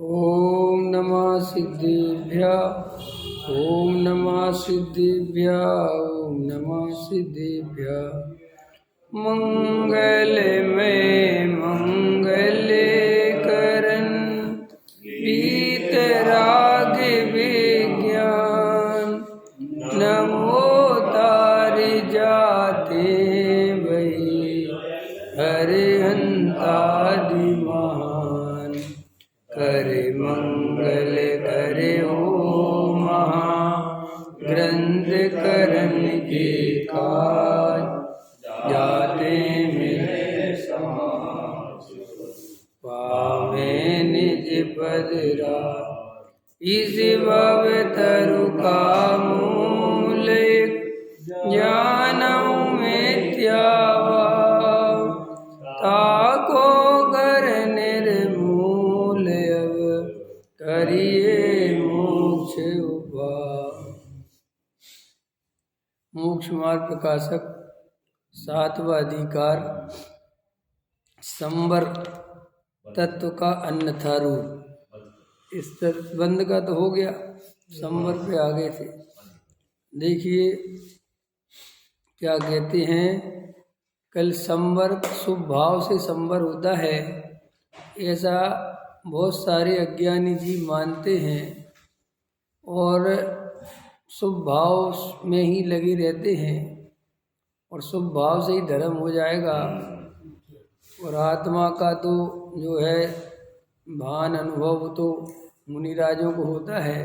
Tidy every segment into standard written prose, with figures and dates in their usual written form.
ओम नमः सिद्धेभ्यः। ओम नमः सिद्धेभ्यः। ओम नमः सिद्धेभ्यः। मंगल में मंगल करन वीतराग विज्ञान नमो तार जाते वही हरिहंतादि महान करे मंगल करे ओ महा ग्रंथ करन के काज जाते मिले समाज पावे निज पदरा इस भव तरु का मूल ज्ञानौ मिथ्याभाव ताको कर निर्मूल अब करिए मोक्ष उपाय। मोक्ष मार्ग प्रकाशक सातवां अधिकार संवर तत्व का अन्यथा रूप। इस बंद का तो हो गया, संवर पे आ गए थे। देखिए क्या कहते हैं, कल संवर शुभ भाव से संवर होता है ऐसा बहुत सारे अज्ञानी जी मानते हैं और शुभ भाव में ही लगे रहते हैं और शुभ भाव से ही धर्म हो जाएगा और आत्मा का तो जो है भान अनुभव तो मुनिराजों को होता है।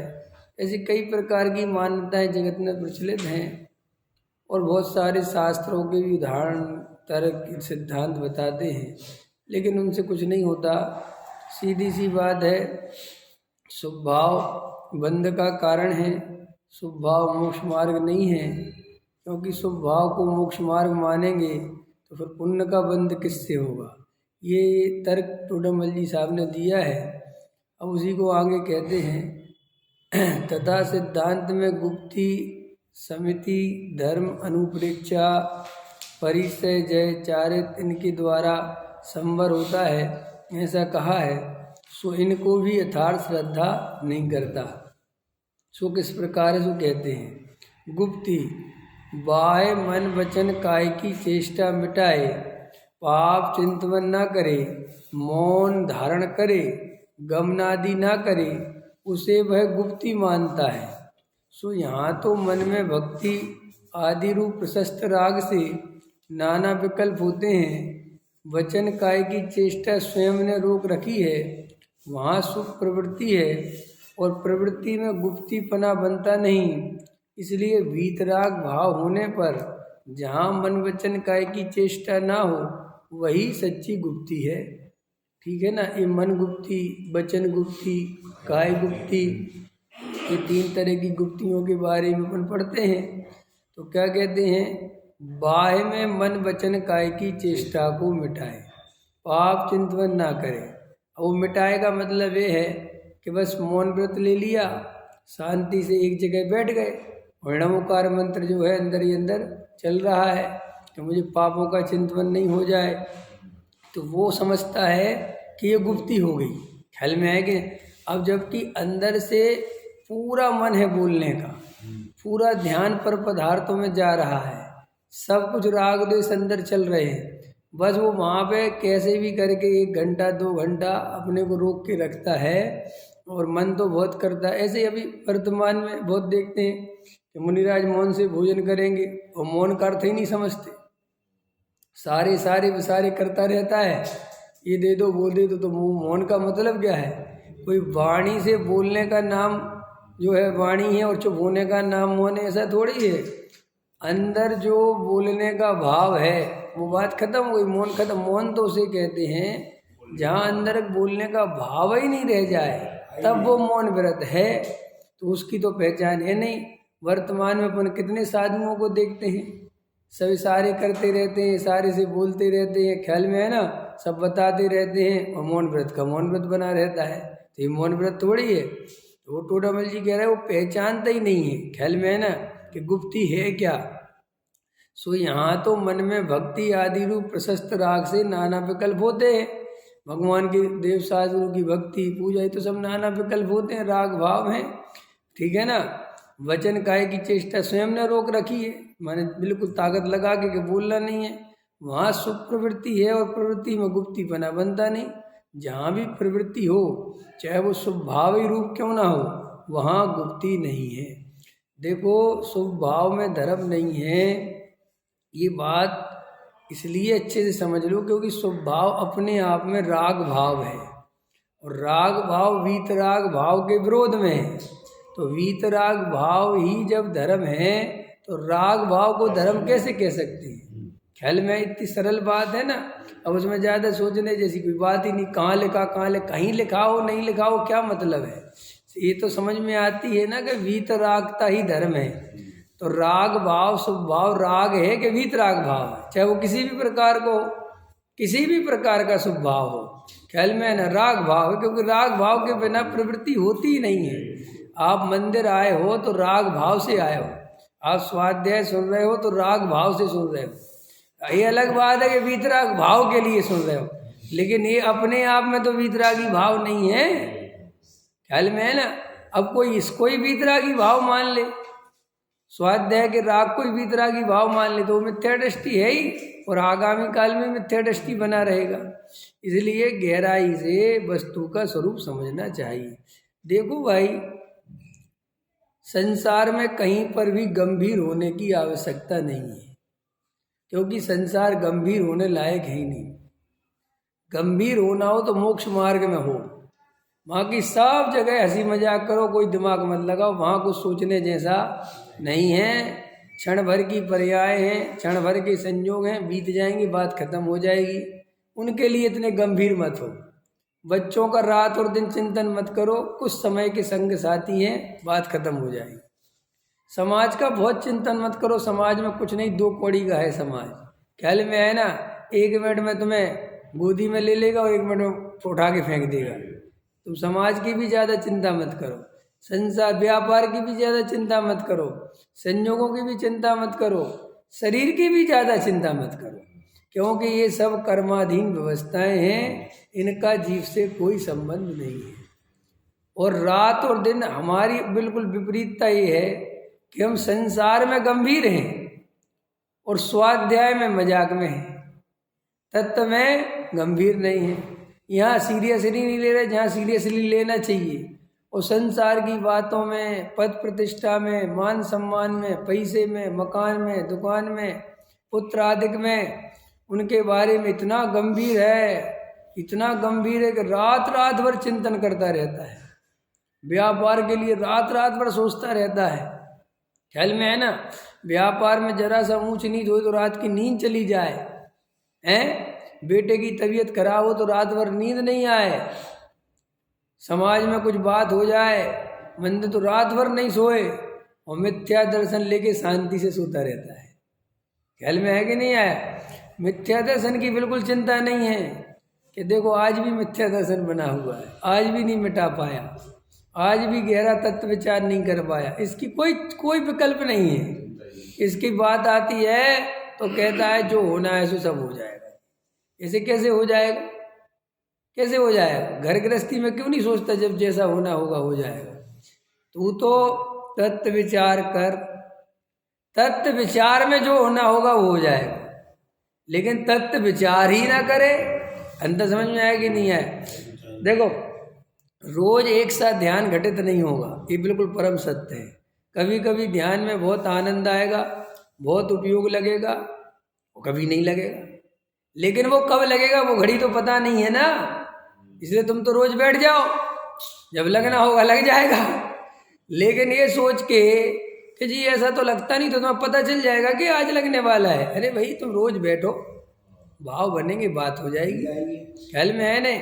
ऐसी कई प्रकार की मान्यताएं जगत में प्रचलित हैं और बहुत सारे शास्त्रों के भी उदाहरण तर्क सिद्धांत बताते हैं, लेकिन उनसे कुछ नहीं होता। सीधी सी बात है, शुभ भाव बंध का कारण है, शुभ भाव मोक्ष मार्ग नहीं है। क्योंकि शुभ भाव को मोक्ष मार्ग मानेंगे तो फिर पुण्य का बंध किससे होगा। ये तर्क टोडामल जी साहब ने दिया है। अब उसी को आगे कहते हैं, तथा सिद्धांत में गुप्ती समिति धर्म अनुप्रेक्षा परिचय जय चारित इनके द्वारा संवर होता है ऐसा कहा है। सो इनको भी यथार्थ श्रद्धा नहीं करता। सो किस प्रकार है, सो कहते हैं गुप्ती बाह्य मन वचन काय की चेष्टा मिटाए, पाप चिंतन न करे, मौन धारण करे, गमनादि न करे, उसे वह गुप्ती मानता है। सो यहाँ तो मन में भक्ति आदि रूप प्रशस्त राग से नाना विकल्प होते हैं। वचन काय की चेष्टा स्वयं ने रोक रखी है, वहाँ सुख प्रवृत्ति है और प्रवृत्ति में गुप्तीपना बनता नहीं। इसलिए वीतराग भाव होने पर जहाँ मन वचन काय की चेष्टा ना हो वही सच्ची गुप्ती है। ठीक है ना। ये मन गुप्ती, वचन गुप्ती, काय गुप्ती, ये तीन तरह की गुप्तियों के बारे में अपन पढ़ते हैं। तो क्या कहते हैं, बाह्य में मन वचन काय की चेष्टा को मिटाए, पाप चिंतन ना करे। वो मिटाए का मतलब ये है कि बस मौन व्रत ले लिया, शांति से एक जगह बैठ गए और नमोकार मंत्र जो है अंदर ही अंदर चल रहा है कि मुझे पापों का चिंतन नहीं हो जाए, तो वो समझता है कि ये गुप्ती हो गई। ख्याल में है कि अब जबकि अंदर से पूरा मन है बोलने का, पूरा ध्यान पर पदार्थों में जा रहा है, सब कुछ राग द्वेष अंदर चल रहे हैं, बस वो वहाँ पे कैसे भी करके 1 घंटा 2 घंटा अपने को रोक के रखता है और मन तो बहुत करता है। ऐसे अभी वर्तमान में बहुत देखते हैं कि मुनिराज मौन से भोजन करेंगे और मौन का अर्थ ही नहीं समझते, सारे विसारे करता रहता है, ये दे दो वो दे दो। तो मौन का मतलब क्या है, कोई वाणी से बोलने का नाम जो है वाणी है और चुप होने का नाम मौन है, ऐसा थोड़ी है। अंदर जो बोलने का भाव है वो बात खत्म हो गई, मौन खत्म। मौन तो उसे कहते हैं जहाँ अंदर बोलने का भाव ही नहीं रह जाए तब वो मौन व्रत है। तो उसकी तो पहचान है नहीं। वर्तमान में अपन कितने साधुओं को देखते हैं, सभी सारे करते रहते हैं, सारे से बोलते रहते हैं, ख्याल में है ना, सब बताते रहते हैं और मौन व्रत का मौन व्रत बना रहता है। तो ये मौन व्रत थोड़ी है। तो वो टोडामल जी कह रहे हैं वो पहचानता ही नहीं है, ख्याल में है ना, कि गुप्ती है क्या। सो यहाँ तो मन में भक्ति आदि रूप प्रशस्त राग से नाना विकल्प होते हैं, भगवान के देव शास्त्रों की भक्ति पूजा, ये तो सब नाना विकल्प होते हैं, राग भाव हैं, ठीक है ना। वचन काय की चेष्टा स्वयं ने रोक रखी है, माने बिल्कुल ताकत लगा के बोलना नहीं है। वहाँ शुभ प्रवृत्ति है और प्रवृत्ति में गुप्तीपना बनता नहीं। जहाँ भी प्रवृत्ति हो, चाहे वो शुभ भाव ही रूप क्यों ना हो, वहाँ गुप्ती नहीं है। देखो शुभ भाव में धर्म नहीं है, ये बात इसलिए अच्छे से समझ लो क्योंकि शुभ भाव अपने आप में राग भाव है और राग भाव वीतराग भाव के विरोध में है। तो वीतराग भाव ही जब धर्म है तो राग भाव को धर्म कैसे कह सकते हैं? ख्याल में इतनी सरल बात है ना, अब उसमें ज़्यादा सोचने जैसी कोई बात ही नहीं। कहाँ लिखा, कहीं लिखा हो नहीं लिखा हो क्या मतलब है? ये तो समझ में आती है ना कि वीतरागता ही धर्म है। तो राग भाव शुभ भाव राग है कि वीतराग भाव है, चाहे वो किसी भी प्रकार को, किसी भी प्रकार का शुभ भाव हो, ख्याल में है ना, राग भाव है। क्योंकि राग भाव के बिना प्रवृत्ति होती ही नहीं है। आप मंदिर आए हो तो राग भाव से आए हो, आप स्वाध्याय सुन रहे हो तो राग भाव से सुन रहे हो। ये अलग बात है कि वीतराग भाव के लिए सुन रहे हो, लेकिन ये अपने आप में तो वीतरागी भाव नहीं है, ख्याल में है ना। अब कोई इसको ही वीतरागी भाव मान ले, स्वाध्याय के राग को ही वीतरागी भाव मान ले, तो वो मिथ्या दृष्टि है ही और आगामी काल में मिथ्या दृष्टि बना रहेगा। इसलिए गहराई से वस्तु का स्वरूप समझना चाहिए। देखो भाई, संसार में कहीं पर भी गंभीर होने की आवश्यकता नहीं है, क्योंकि संसार गंभीर होने लायक है ही नहीं। गंभीर होना हो तो मोक्ष मार्ग में हो, वहाँ की सब जगह हंसी मजाक करो, कोई दिमाग मत लगाओ, वहाँ कुछ सोचने जैसा नहीं है। क्षण भर की पर्याय हैं, क्षण भर के संयोग हैं, बीत जाएंगी, बात खत्म हो जाएगी। उनके लिए इतने गंभीर मत हो। बच्चों का रात और दिन चिंतन मत करो, कुछ समय के संग साथी हैं, बात खत्म हो जाएगी। समाज का बहुत चिंतन मत करो, समाज में कुछ नहीं, दो कौड़ी का है समाज, ख्याल में है ना। 1 मिनट में तुम्हें गोदी में ले लेगा और 1 मिनट में उठा के फेंक देगा। तुम समाज की भी ज़्यादा चिंता मत करो, संसार व्यापार की भी ज़्यादा चिंता मत करो, संयोगों की भी चिंता मत करो, शरीर की भी ज़्यादा चिंता मत करो, क्योंकि ये सब कर्माधीन व्यवस्थाएं हैं, इनका जीव से कोई संबंध नहीं है। और रात और दिन हमारी बिल्कुल विपरीतता ये है कि हम संसार में गंभीर हैं और स्वाध्याय में मजाक में हैं, तत्व में गंभीर नहीं है। यहाँ सीरियसली नहीं ले रहे जहाँ सीरियसली लेना चाहिए, और संसार की बातों में, पद प्रतिष्ठा में, मान सम्मान में, पैसे में, मकान में, दुकान में, पुत्र आदि में, उनके बारे में इतना गंभीर है, इतना गंभीर है कि रात रात भर चिंतन करता रहता है, व्यापार के लिए रात रात भर सोचता रहता है, ख्याल में है ना। व्यापार में जरा सा ऊंच नीच हो तो रात की नींद चली जाए, हैं? बेटे की तबीयत खराब हो तो रात भर नींद नहीं आए, समाज में कुछ बात हो जाए, मंदिर तो रात भर नहीं सोए, और मिथ्या दर्शन लेके शांति से सोता रहता है, ख्याल में है कि नहीं आया। मिथ्या दर्शन की बिल्कुल चिंता नहीं है कि देखो आज भी मिथ्या दर्शन बना हुआ है, आज भी नहीं मिटा पाया, आज भी गहरा तत्व विचार नहीं कर पाया, इसकी कोई विकल्प नहीं है। इसकी बात आती है तो कहता है जो होना है सो सब हो जाएगा। ऐसे कैसे हो जाएगा? कैसे हो जाएगा? घर गृहस्थी में क्यों नहीं सोचता जब जैसा होना होगा हो जाएगा? तू तो तत्व विचार कर, तत्व विचार में जो होना होगा वो हो जाएगा, लेकिन तत्व विचार ही ना करे, अंतर समझ में आया कि नहीं आया? देखो, रोज एक साथ ध्यान घटित नहीं होगा, ये बिल्कुल परम सत्य है। कभी कभी ध्यान में बहुत आनंद आएगा, बहुत उपयोग लगेगा, वो कभी नहीं लगेगा। लेकिन वो कब लगेगा वो घड़ी तो पता नहीं है ना, इसलिए तुम तो रोज बैठ जाओ, जब लगना होगा लग जाएगा। लेकिन ये सोच के कि जी ऐसा तो लगता नहीं, तो तुम्हें पता चल जाएगा कि आज लगने वाला है। अरे भाई तुम रोज बैठो, भाव बनेंगे, बात हो जाएगी, ख्याल में है नहीं।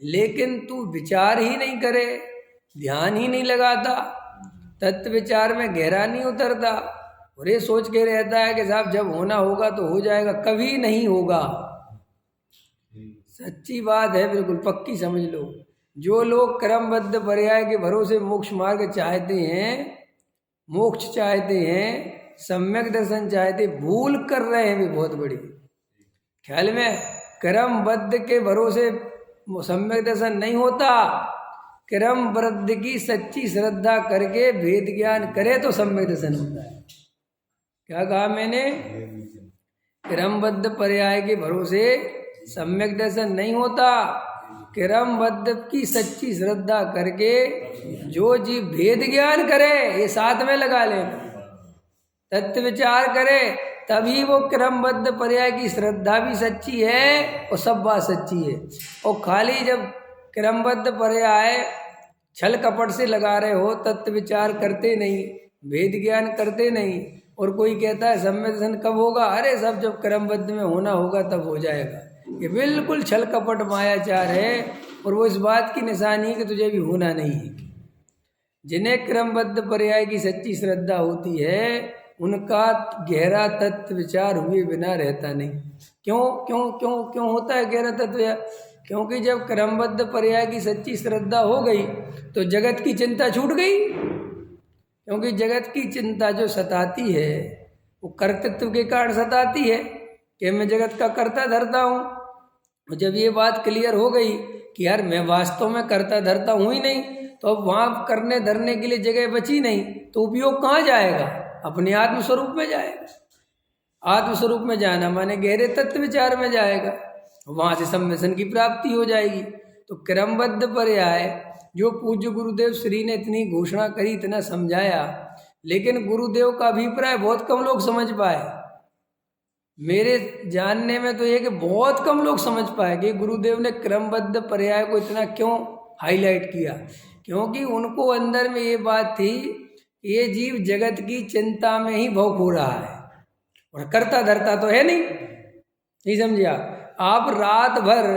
लेकिन तू विचार ही नहीं करे, ध्यान ही नहीं लगाता, तत्व विचार में गहरा नहीं उतरता, और ये सोच के रहता है कि साहब जब होना होगा तो हो जाएगा, कभी नहीं होगा। सच्ची बात है, बिल्कुल पक्की समझ लो। जो लोग क्रमबद्ध पर्याय के भरोसे मोक्ष मार्ग चाहते हैं, मोक्ष चाहते हैं, सम्यक दर्शन चाहते, भूल कर रहे हैं भी बहुत बड़ी, ख्याल में। क्रमबद्ध के भरोसे सम्यक दर्शन नहीं होता, क्रम वृद्धि की सच्ची श्रद्धा करके भेद ज्ञान करे तो सम्यक दर्शन होता है। क्या कहा मैंने? क्रमबद्ध पर्याय के भरोसे सम्यक दर्शन नहीं होता, क्रमबद्ध की सच्ची श्रद्धा करके जो जीव भेद ज्ञान करे, ये साथ में लगा ले, तत्व विचार करे, तभी वो क्रमबद्ध पर्याय की श्रद्धा भी सच्ची है और सब बात सच्ची है। और खाली जब क्रमबद्ध पर्याय छल कपट से लगा रहे हो, तत्व विचार करते नहीं, भेद ज्ञान करते नहीं, और कोई कहता है सम्यक दर्शन कब होगा? अरे सब जब क्रमबद्ध में होना होगा तब हो जाएगा। ये बिल्कुल छल कपट मायाचार है, और वो इस बात की निशानी है कि तुझे भी होना नहीं है। जिन्हें क्रमबद्ध पर्याय की सच्ची श्रद्धा होती है, उनका गहरा तत्व विचार हुए बिना रहता नहीं। क्यों क्यों क्यों क्यों होता है गहरा तत्व? क्योंकि जब क्रमबद्ध पर्याय की सच्ची श्रद्धा हो गई तो जगत की चिंता छूट गई। क्योंकि जगत की चिंता जो सताती है वो कर्तृत्व के कारण सताती है कि मैं जगत का कर्ता धरता हूँ। जब ये बात क्लियर हो गई कि यार मैं वास्तव में कर्ता धरता हूँ ही नहीं, तो अब वहाँ करने धरने के लिए जगह बची नहीं, तो उपयोग कहाँ जाएगा? अपने आत्मस्वरूप में जाएगा। आत्मस्वरूप में जाना माने गहरे तत्व विचार में जाएगा, वहाँ से सम्मेलन की प्राप्ति हो जाएगी। तो क्रमबद्ध पर्याय जो पूज्य गुरुदेव श्री ने इतनी घोषणा करी, इतना समझाया, लेकिन गुरुदेव का अभिप्राय बहुत कम लोग समझ पाए। मेरे जानने में तो ये कि बहुत कम लोग समझ पाए कि गुरुदेव ने क्रमबद्ध पर्याय को इतना क्यों हाईलाइट किया। क्योंकि उनको अंदर में ये बात थी, ये जीव जगत की चिंता में ही भौंक हो रहा है और कर्ता धरता तो है नहीं समझिया। आप रात भर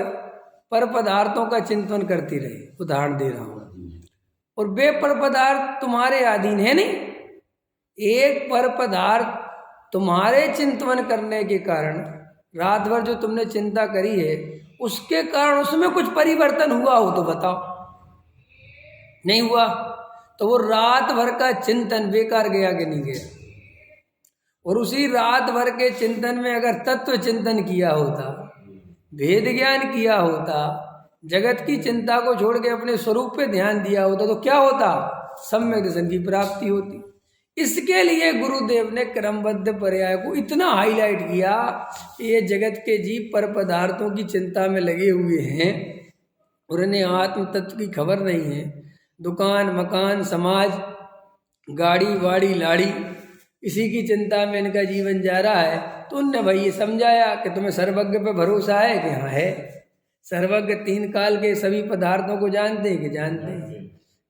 पर पदार्थों का चिंतन करती रहे, उदाहरण दे रहा हूँ, और वे पर पदार्थ तुम्हारे अधीन है नहीं। एक पर पदार्थ तुम्हारे चिंतन करने के कारण, रात भर जो तुमने चिंता करी है उसके कारण उसमें कुछ परिवर्तन हुआ हो तो बताओ। नहीं हुआ तो वो रात भर का चिंतन बेकार गया कि नहीं गया? और उसी रात भर के चिंतन में अगर तत्व चिंतन किया होता, भेद ज्ञान किया होता, जगत की चिंता को छोड़ के अपने स्वरूप पे ध्यान दिया होता, तो क्या होता? सम्यक दर्शन की प्राप्ति होती। इसके लिए गुरुदेव ने क्रमबद्ध पर्याय को इतना हाईलाइट किया कि ये जगत के जीव पर पदार्थों की चिंता में लगे हुए हैं और इन्हें आत्म तत्व की खबर नहीं है। दुकान मकान समाज गाड़ी वाड़ी लाड़ी इसी की चिंता में इनका जीवन जा रहा है। तो उनने भाई ये समझाया कि तुम्हें सर्वज्ञ पे भरोसा है कि हाँ है। सर्वज्ञ तीन काल के सभी पदार्थों को जानते हैं कि जानते हैं।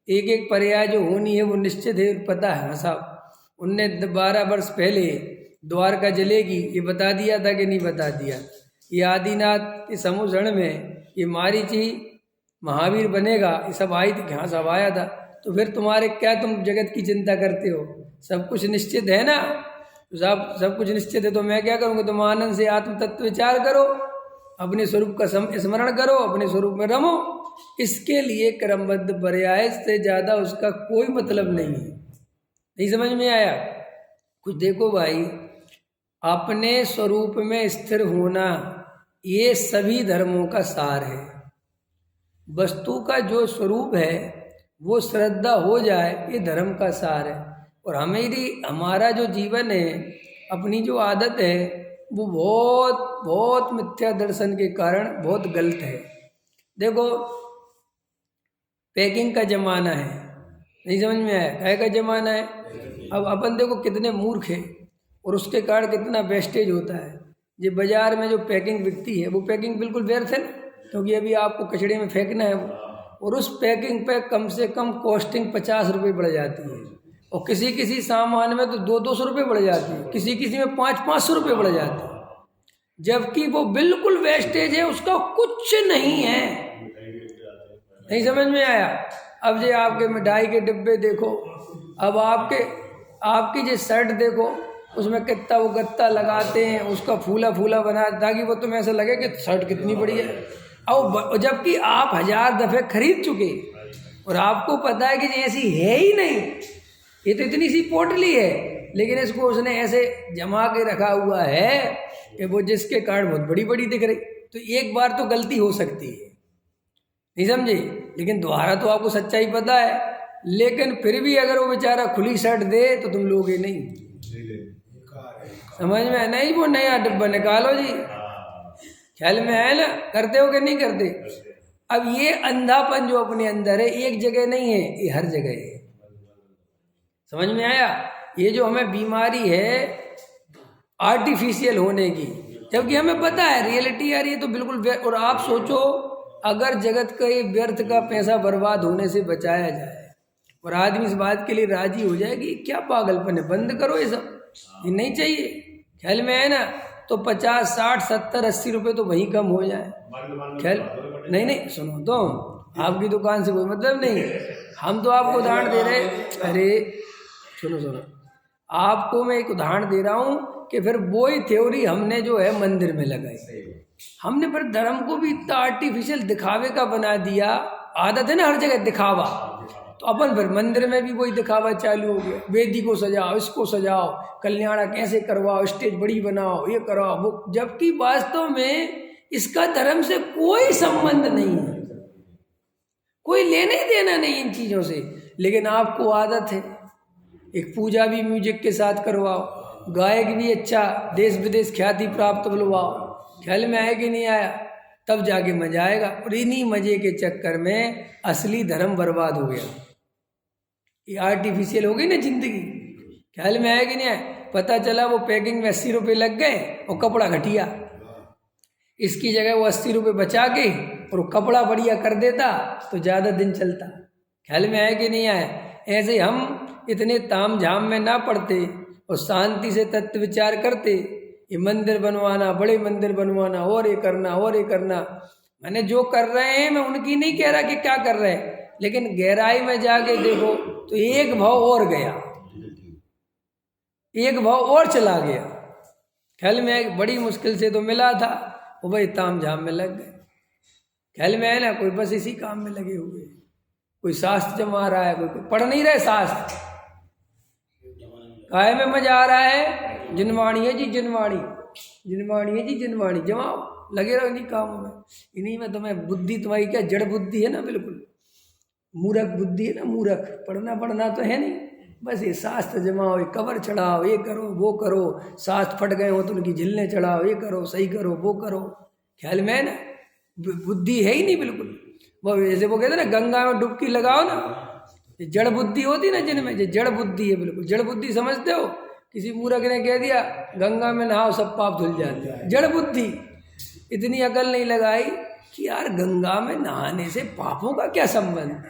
एक एक पर्याय जो होनी है वो निश्चित है, पता है। हाँ साहब, उनने 12 वर्ष पहले द्वारका जलेगी ये बता दिया था कि नहीं बता दिया? ये आदिनाथ के समुद्र में ये मारीची महावीर बनेगा, ये सब आई थी, हाँ सब आया था। तो फिर तुम्हारे क्या, तुम जगत की चिंता करते हो? सब कुछ निश्चित है ना? तो सब कुछ निश्चित है तो मैं क्या करूँगा? तुम आनंद से आत्म तत्व विचार करो, अपने स्वरूप का स्मरण करो, अपने स्वरूप में रमो। इसके लिए क्रमबद्ध पर्याय से ज़्यादा उसका कोई मतलब नहीं है। नहीं समझ में आया? कुछ देखो भाई, अपने स्वरूप में स्थिर होना ये सभी धर्मों का सार है। वस्तु का जो स्वरूप है वो श्रद्धा हो जाए, ये धर्म का सार है। और हमारा जो जीवन है, अपनी जो आदत है, वो बहुत बहुत मिथ्या दर्शन के कारण बहुत गलत है। देखो, पैकिंग का जमाना है, नहीं समझ में आया? काय का जमाना है? अब अपन देखो कितने मूर्ख है और उसके कारण कितना वेस्टेज होता है। ये बाजार में जो पैकिंग बिकती है वो पैकिंग बिल्कुल व्यर्थ है ना, क्योंकि अभी आपको कचड़े में फेंकना है वो। और उस पैकिंग पे कम से कम कॉस्टिंग 50 रुपये बढ़ जाती है, और किसी किसी सामान में तो 200-200 रुपये बढ़ जाती है, किसी किसी में 500-500 रुपये बढ़ जाते हैं, जबकि वो बिल्कुल वेस्टेज है, उसका कुछ नहीं है। नहीं समझ में आया? अब जो आपके मिठाई के डिब्बे देखो, अब आपकी जो शर्ट देखो, उसमें कितना वो गत्ता लगाते हैं, उसका फूला फूला बना, ताकि वो तुम्हें ऐसा लगे कि शर्ट कितनी बड़ी है। और जबकि आप 1000 दफ़े खरीद चुके और आपको पता है कि ये ऐसी है ही नहीं, ये तो इतनी सी पोटली है, लेकिन इसको उसने ऐसे जमा के रखा हुआ है कि वो जिसके कारण बहुत बड़ी बड़ी दिख रही। तो एक बार तो गलती हो सकती है, नहीं समझे। लेकिन दोबारा तो आपको सच्चाई पता है, लेकिन फिर भी अगर वो बेचारा खुली शर्ट दे तो तुम लोगे नहीं। समझ में नहीं, वो नया डिब्बा निकालो जी। ख्याल में है ना, करते हो कि नहीं करते। अब ये अंधापन जो अपने अंदर है एक जगह नहीं है, ये हर जगह है। समझ में आया। ये जो हमें बीमारी है आर्टिफिशियल होने की, जबकि हमें पता है रियलिटी यार ये तो बिल्कुल। और आप सोचो अगर जगत का ये व्यर्थ का पैसा बर्बाद होने से बचाया जाए और आदमी इस बात के लिए राजी हो जाए कि क्या पागलपन है, बंद करो ये सब, ये नहीं चाहिए। ख्याल में है ना, तो 50, 60, 70, 80 रुपये तो वहीं कम हो जाए। ख्याल नहीं सुनो तो, आपकी दुकान से कोई मतलब नहीं, हम तो आपको उदाहरण दे रहे। अरे सुनो, आपको मैं एक उदाहरण दे रहा हूँ कि फिर वही थ्योरी हमने जो है मंदिर में लगाई। हमने फिर धर्म को भी इतना आर्टिफिशियल दिखावे का बना दिया। आदत है ना हर जगह दिखावा, तो अपन फिर मंदिर में भी वही दिखावा चालू हो गया। वेदी को सजाओ, इसको सजाओ, कल्याणा कैसे करवाओ, स्टेज बड़ी बनाओ, ये कराओ वो, जबकि वास्तव में इसका धर्म से कोई संबंध नहीं है, कोई लेने देना नहीं इन चीज़ों से। लेकिन आपको आदत है, एक पूजा भी म्यूजिक के साथ करवाओ, गायक भी अच्छा देश विदेश ख्याति प्राप्त बुलवाओ। ख्याल में आया कि नहीं आया, तब जाके मजा आएगा। और इन्हीं मजे के चक्कर में असली धर्म बर्बाद हो गया, ये आर्टिफिशियल हो गई ना जिंदगी। ख्याल में आया कि नहीं आया। पता चला वो पैकिंग में 80 रुपये लग गए और कपड़ा घटिया, इसकी जगह वो 80 रुपये बचा के और वो कपड़ा बढ़िया कर देता तो ज़्यादा दिन चलता। ख्याल में आया कि नहीं आया। ऐसे हम इतने ताम झाम में ना पड़ते और शांति से तत्व विचार करते। ये मंदिर बनवाना, बड़े मंदिर बनवाना, और ये करना और ये करना, मैंने जो कर रहे हैं मैं उनकी नहीं कह रहा कि क्या कर रहे हैं, लेकिन गहराई में जाके देखो तो एक भाव और गया, एक भाव और चला गया। ख्याल में एक बड़ी मुश्किल से तो मिला था, वो भाई ताम झाम में लग गए। ख्याल में है ना, कोई बस इसी काम में लगे हुए, कोई शास्त्र जमा रहा है, कोई पढ़ नहीं रहे शास्त्र, काय में मजा आ रहा है। जिनवाणी है जी जिनवाणी, जिनवाणी है जी जिनवाणी, जमाओ, लगे रहो इन्हीं कामों में। इन्हीं में तुम्हें बुद्धि, तुम्हारी क्या जड़ बुद्धि है ना, बिल्कुल मूर्ख बुद्धि है ना, मूर्ख। पढ़ना तो है नहीं, बस ये शास्त्र जमाओ, ये कवर चढ़ाओ, ये करो वो करो, शास्त्र फट गए हो तो उनकी झिलने चढ़ाओ, ये करो सही करो वो करो। ख्याल में है ना, बुद्धि है ही नहीं बिल्कुल। वो जैसे वो कहते ना गंगा में डुबकी लगाओ ना, ये जड़ बुद्धि होती ना जिनमें, ये जड़ बुद्धि है बिल्कुल। जड़ बुद्धि समझते हो, किसी मूर्ख ने कह दिया गंगा में नहाओ सब पाप धुल जाते हैं, जड़ बुद्धि। इतनी अकल नहीं लगाई कि यार गंगा में नहाने से पापों का क्या संबंध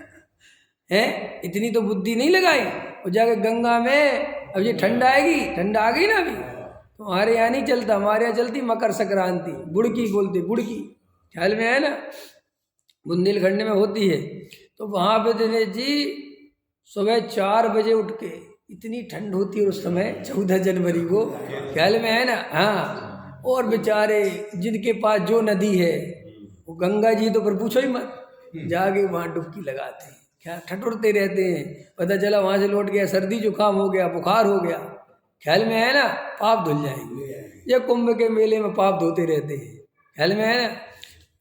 है, इतनी तो बुद्धि नहीं लगाई। और जाके गंगा में, अब ये ठंड आएगी, ठंड आ गई ना अभी, तो हमारे यहाँ नहीं चलता, हमारे यहाँ चलती मकर संक्रांति, बुड़की बोलते, बुड़की। ख्याल में है ना, बुंदेलखंड में होती है। तो वहाँ पे दिनेश जी सुबह 4 बजे उठ के, इतनी ठंड होती है उस समय 14 जनवरी को, ख्याल में है ना। हाँ, और बेचारे जिनके पास जो नदी है वो गंगा जी, तो फिर पूछो ही मत, जाके वहाँ डुबकी लगाते हैं, क्या ठठुरते रहते हैं। पता चला वहाँ से लौट गया, सर्दी जुकाम हो गया, बुखार हो गया। ख्याल में है ना, पाप धुल जाएंगे। ये कुंभ के मेले में पाप धोते रहते हैं। ख्याल में है ना,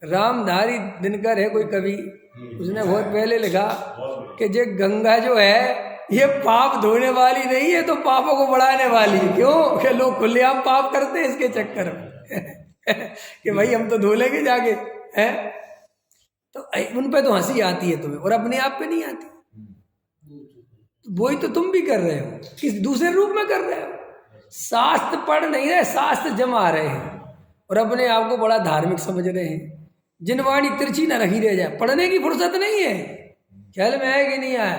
रामधारी दिनकर है कोई कवि, उसने बहुत पहले लिखा कि ये गंगा जो है ये पाप धोने वाली नहीं है, तो पापों को बढ़ाने वाली है। क्यों कि लोग खुलेआम पाप करते हैं इसके चक्कर में कि भाई हम तो धो लेंगे जाके, है तो उन पे तो हंसी आती है तुम्हें और अपने आप पे नहीं आती। वही तो तुम भी कर रहे हो, किस दूसरे रूप में कर रहे हो। शास्त्र पढ़ नहीं रहे, शास्त्र जमा रहे हैं और अपने आप को बड़ा धार्मिक समझ रहे हैं। जिनवाणी तिरछी न रखी रह जाए, पढ़ने की फुर्सत नहीं है। ख्याल में है कि नहीं आया।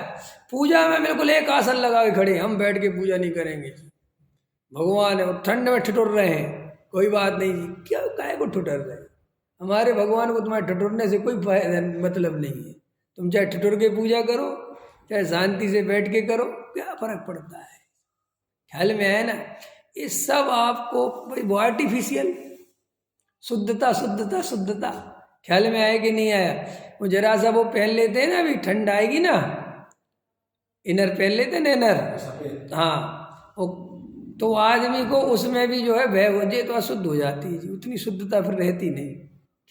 पूजा में बिल्कुल एक आसन लगा के खड़े, हम बैठ के पूजा नहीं करेंगे जी, भगवान है, ठंड में ठिठुर रहे हैं, कोई बात नहीं जी, क्या काहे को ठिठुर रहे हैं। हमारे भगवान को तुम्हारे ठिठुरने से कोई मतलब नहीं है। तुम चाहे ठिठुर के पूजा करो, चाहे शांति से बैठ के करो, क्या फर्क पड़ता है। ख्याल में है ना, ये सब आपको वो आर्टिफिशियल शुद्धता शुद्धता शुद्धता। ख्याल में आया कि नहीं आया। वो जरा सा वो पहन लेते हैं ना, अभी ठंड आएगी ना, इनर पहन लेते ना, इनर, हाँ, वो तो आदमी को उसमें भी जो है भय हो जाए तो अशुद्ध हो जाती है जी, उतनी शुद्धता फिर रहती नहीं।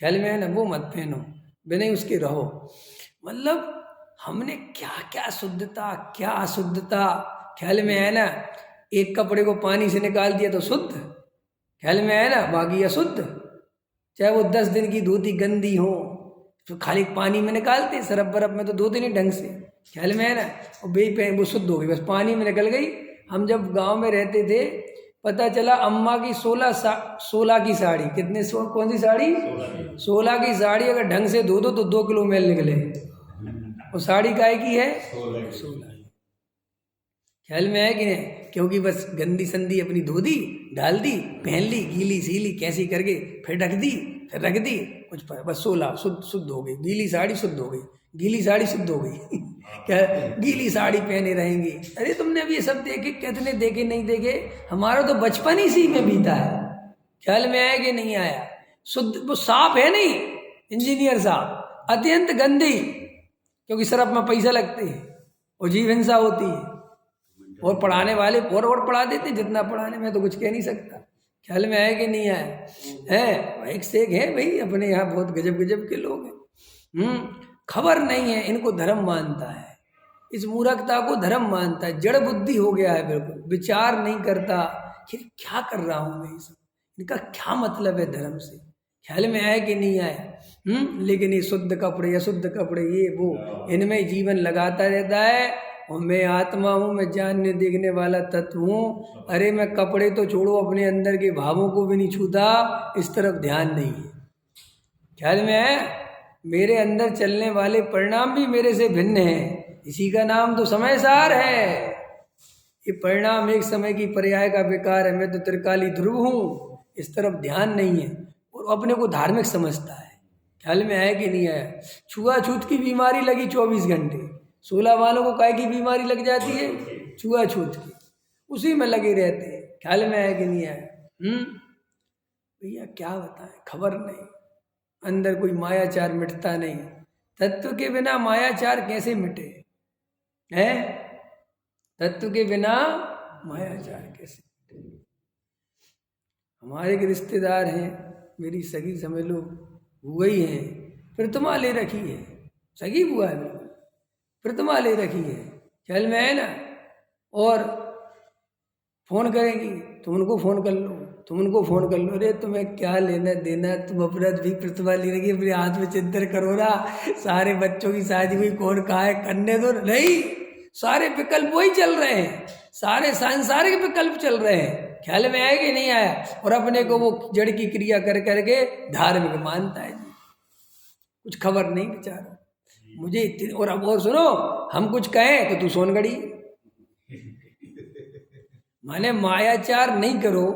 ख्याल में है ना, वो मत पहनो। बिना उसके रहो। मतलब हमने क्या क्या शुद्धता क्या अशुद्धता ख्याल में है ना। एक कपड़े को पानी से निकाल दिया तो शुद्ध, ख्याल में है ना, बाकी अशुद्ध। चाहे वो 10 दिन की धोती गंदी हो तो खाली पानी में निकालते, सरफ बर्फ में तो धोते नहीं ढंग से, ख्याल में है ना। और बेपहन वो शुद्ध हो गई, बस पानी में निकल गई। हम जब गांव में रहते थे, पता चला अम्मा की 16 की साड़ी, कौन सी साड़ी, 16 की साड़ी अगर ढंग से धो दो तो 2 किलो मैल निकले। वो साड़ी काय की है, 16। ख्याल में है कि नहीं, क्योंकि बस गंदी संदी अपनी धो दी, डाल दी, पहन ली, गीली सीली कैसी करके, फिर रख दी, फिर रख दी, कुछ बस 16 शुद्ध हो गई। गीली साड़ी शुद्ध हो गई, गीली साड़ी शुद्ध हो गई। क्या गीली साड़ी पहने रहेंगे। अरे तुमने अभी ये सब देखे, कितने देखे नहीं देखे, हमारा तो बचपन इसी में बीता है। ख्याल में आया कि नहीं आया। शुद्ध वो साफ है नहीं, इंजीनियर साहब, अत्यंत गंदी, क्योंकि सरफ में पैसा लगते हैं और जीव हिंसा होती है। और पढ़ाने वाले और पढ़ा देते, जितना पढ़ाने में तो कुछ कह नहीं सकता। ख्याल में आया कि नहीं आया है। एक से एक है भाई, अपने यहाँ बहुत गजब गजब के लोग हैं। खबर नहीं है, इनको धर्म मानता है, इस मूर्खता को धर्म मानता है, जड़ बुद्धि हो गया है, बिल्कुल विचार नहीं करता कि क्या कर रहा हूँ मैं, ये सब इनका क्या मतलब है धर्म से। ख्याल में आया कि नहीं आया। लेकिन ये शुद्ध कपड़े अशुद्ध कपड़े ये वो, इनमें जीवन लगाता रहता है। और मैं आत्मा हूँ, मैं जानने देखने वाला तत्व हूँ। अरे मैं कपड़े तो छोड़ो, अपने अंदर के भावों को भी नहीं छूता, इस तरफ ध्यान नहीं है। ख्याल में है, मेरे अंदर चलने वाले परिणाम भी मेरे से भिन्न हैं, इसी का नाम तो समय सार है। ये परिणाम एक समय की पर्याय का विकार है, मैं तो त्रिकाली ध्रुव हूँ, इस तरफ ध्यान नहीं है। और अपने को धार्मिक समझता है। ख्याल में आया कि नहीं आया। छुआछूत की बीमारी लगी 24 घंटे, 16 वालों को काय की बीमारी लग जाती है, छुआछूत की, उसी में लगे रहते हैं। ख्याल में आया कि नहीं आया। भैया क्या बताएं, खबर नहीं, अंदर कोई मायाचार मिटता नहीं। तत्व के बिना मायाचार कैसे मिटे है, तत्व के बिना मायाचार कैसे मिटे। हमारे के रिश्तेदार हैं, मेरी सगी समझ लो बुआ ही है, प्रतिमा ले रखी है, सगी बुआ है बिल्कुल, प्रतिमा ले रखी है। ख्याल में है ना। और फोन करेंगी, तुम उनको फोन कर लो, तुम उनको फोन कर लो। अरे तुम्हें क्या लेना देना, तुम अपना भी प्रतिमा ले रखी, अपने हाथ में चिंतन करो ना। सारे बच्चों की शादी हुई, कौन कहा है, करने दो। नहीं, सारे विकल्प वही चल रहे हैं, सारे सांसारिक विकल्प चल रहे हैं। ख्याल में आया कि नहीं आया। और अपने को वो जड़ की क्रिया कर करके धार्मिक मानता है जी, कुछ खबर नहीं बेचारा मुझे इतनी। और अब और सुनो, हम कुछ कहें तो तू सोनगढ़ी, माने मायाचार नहीं करो,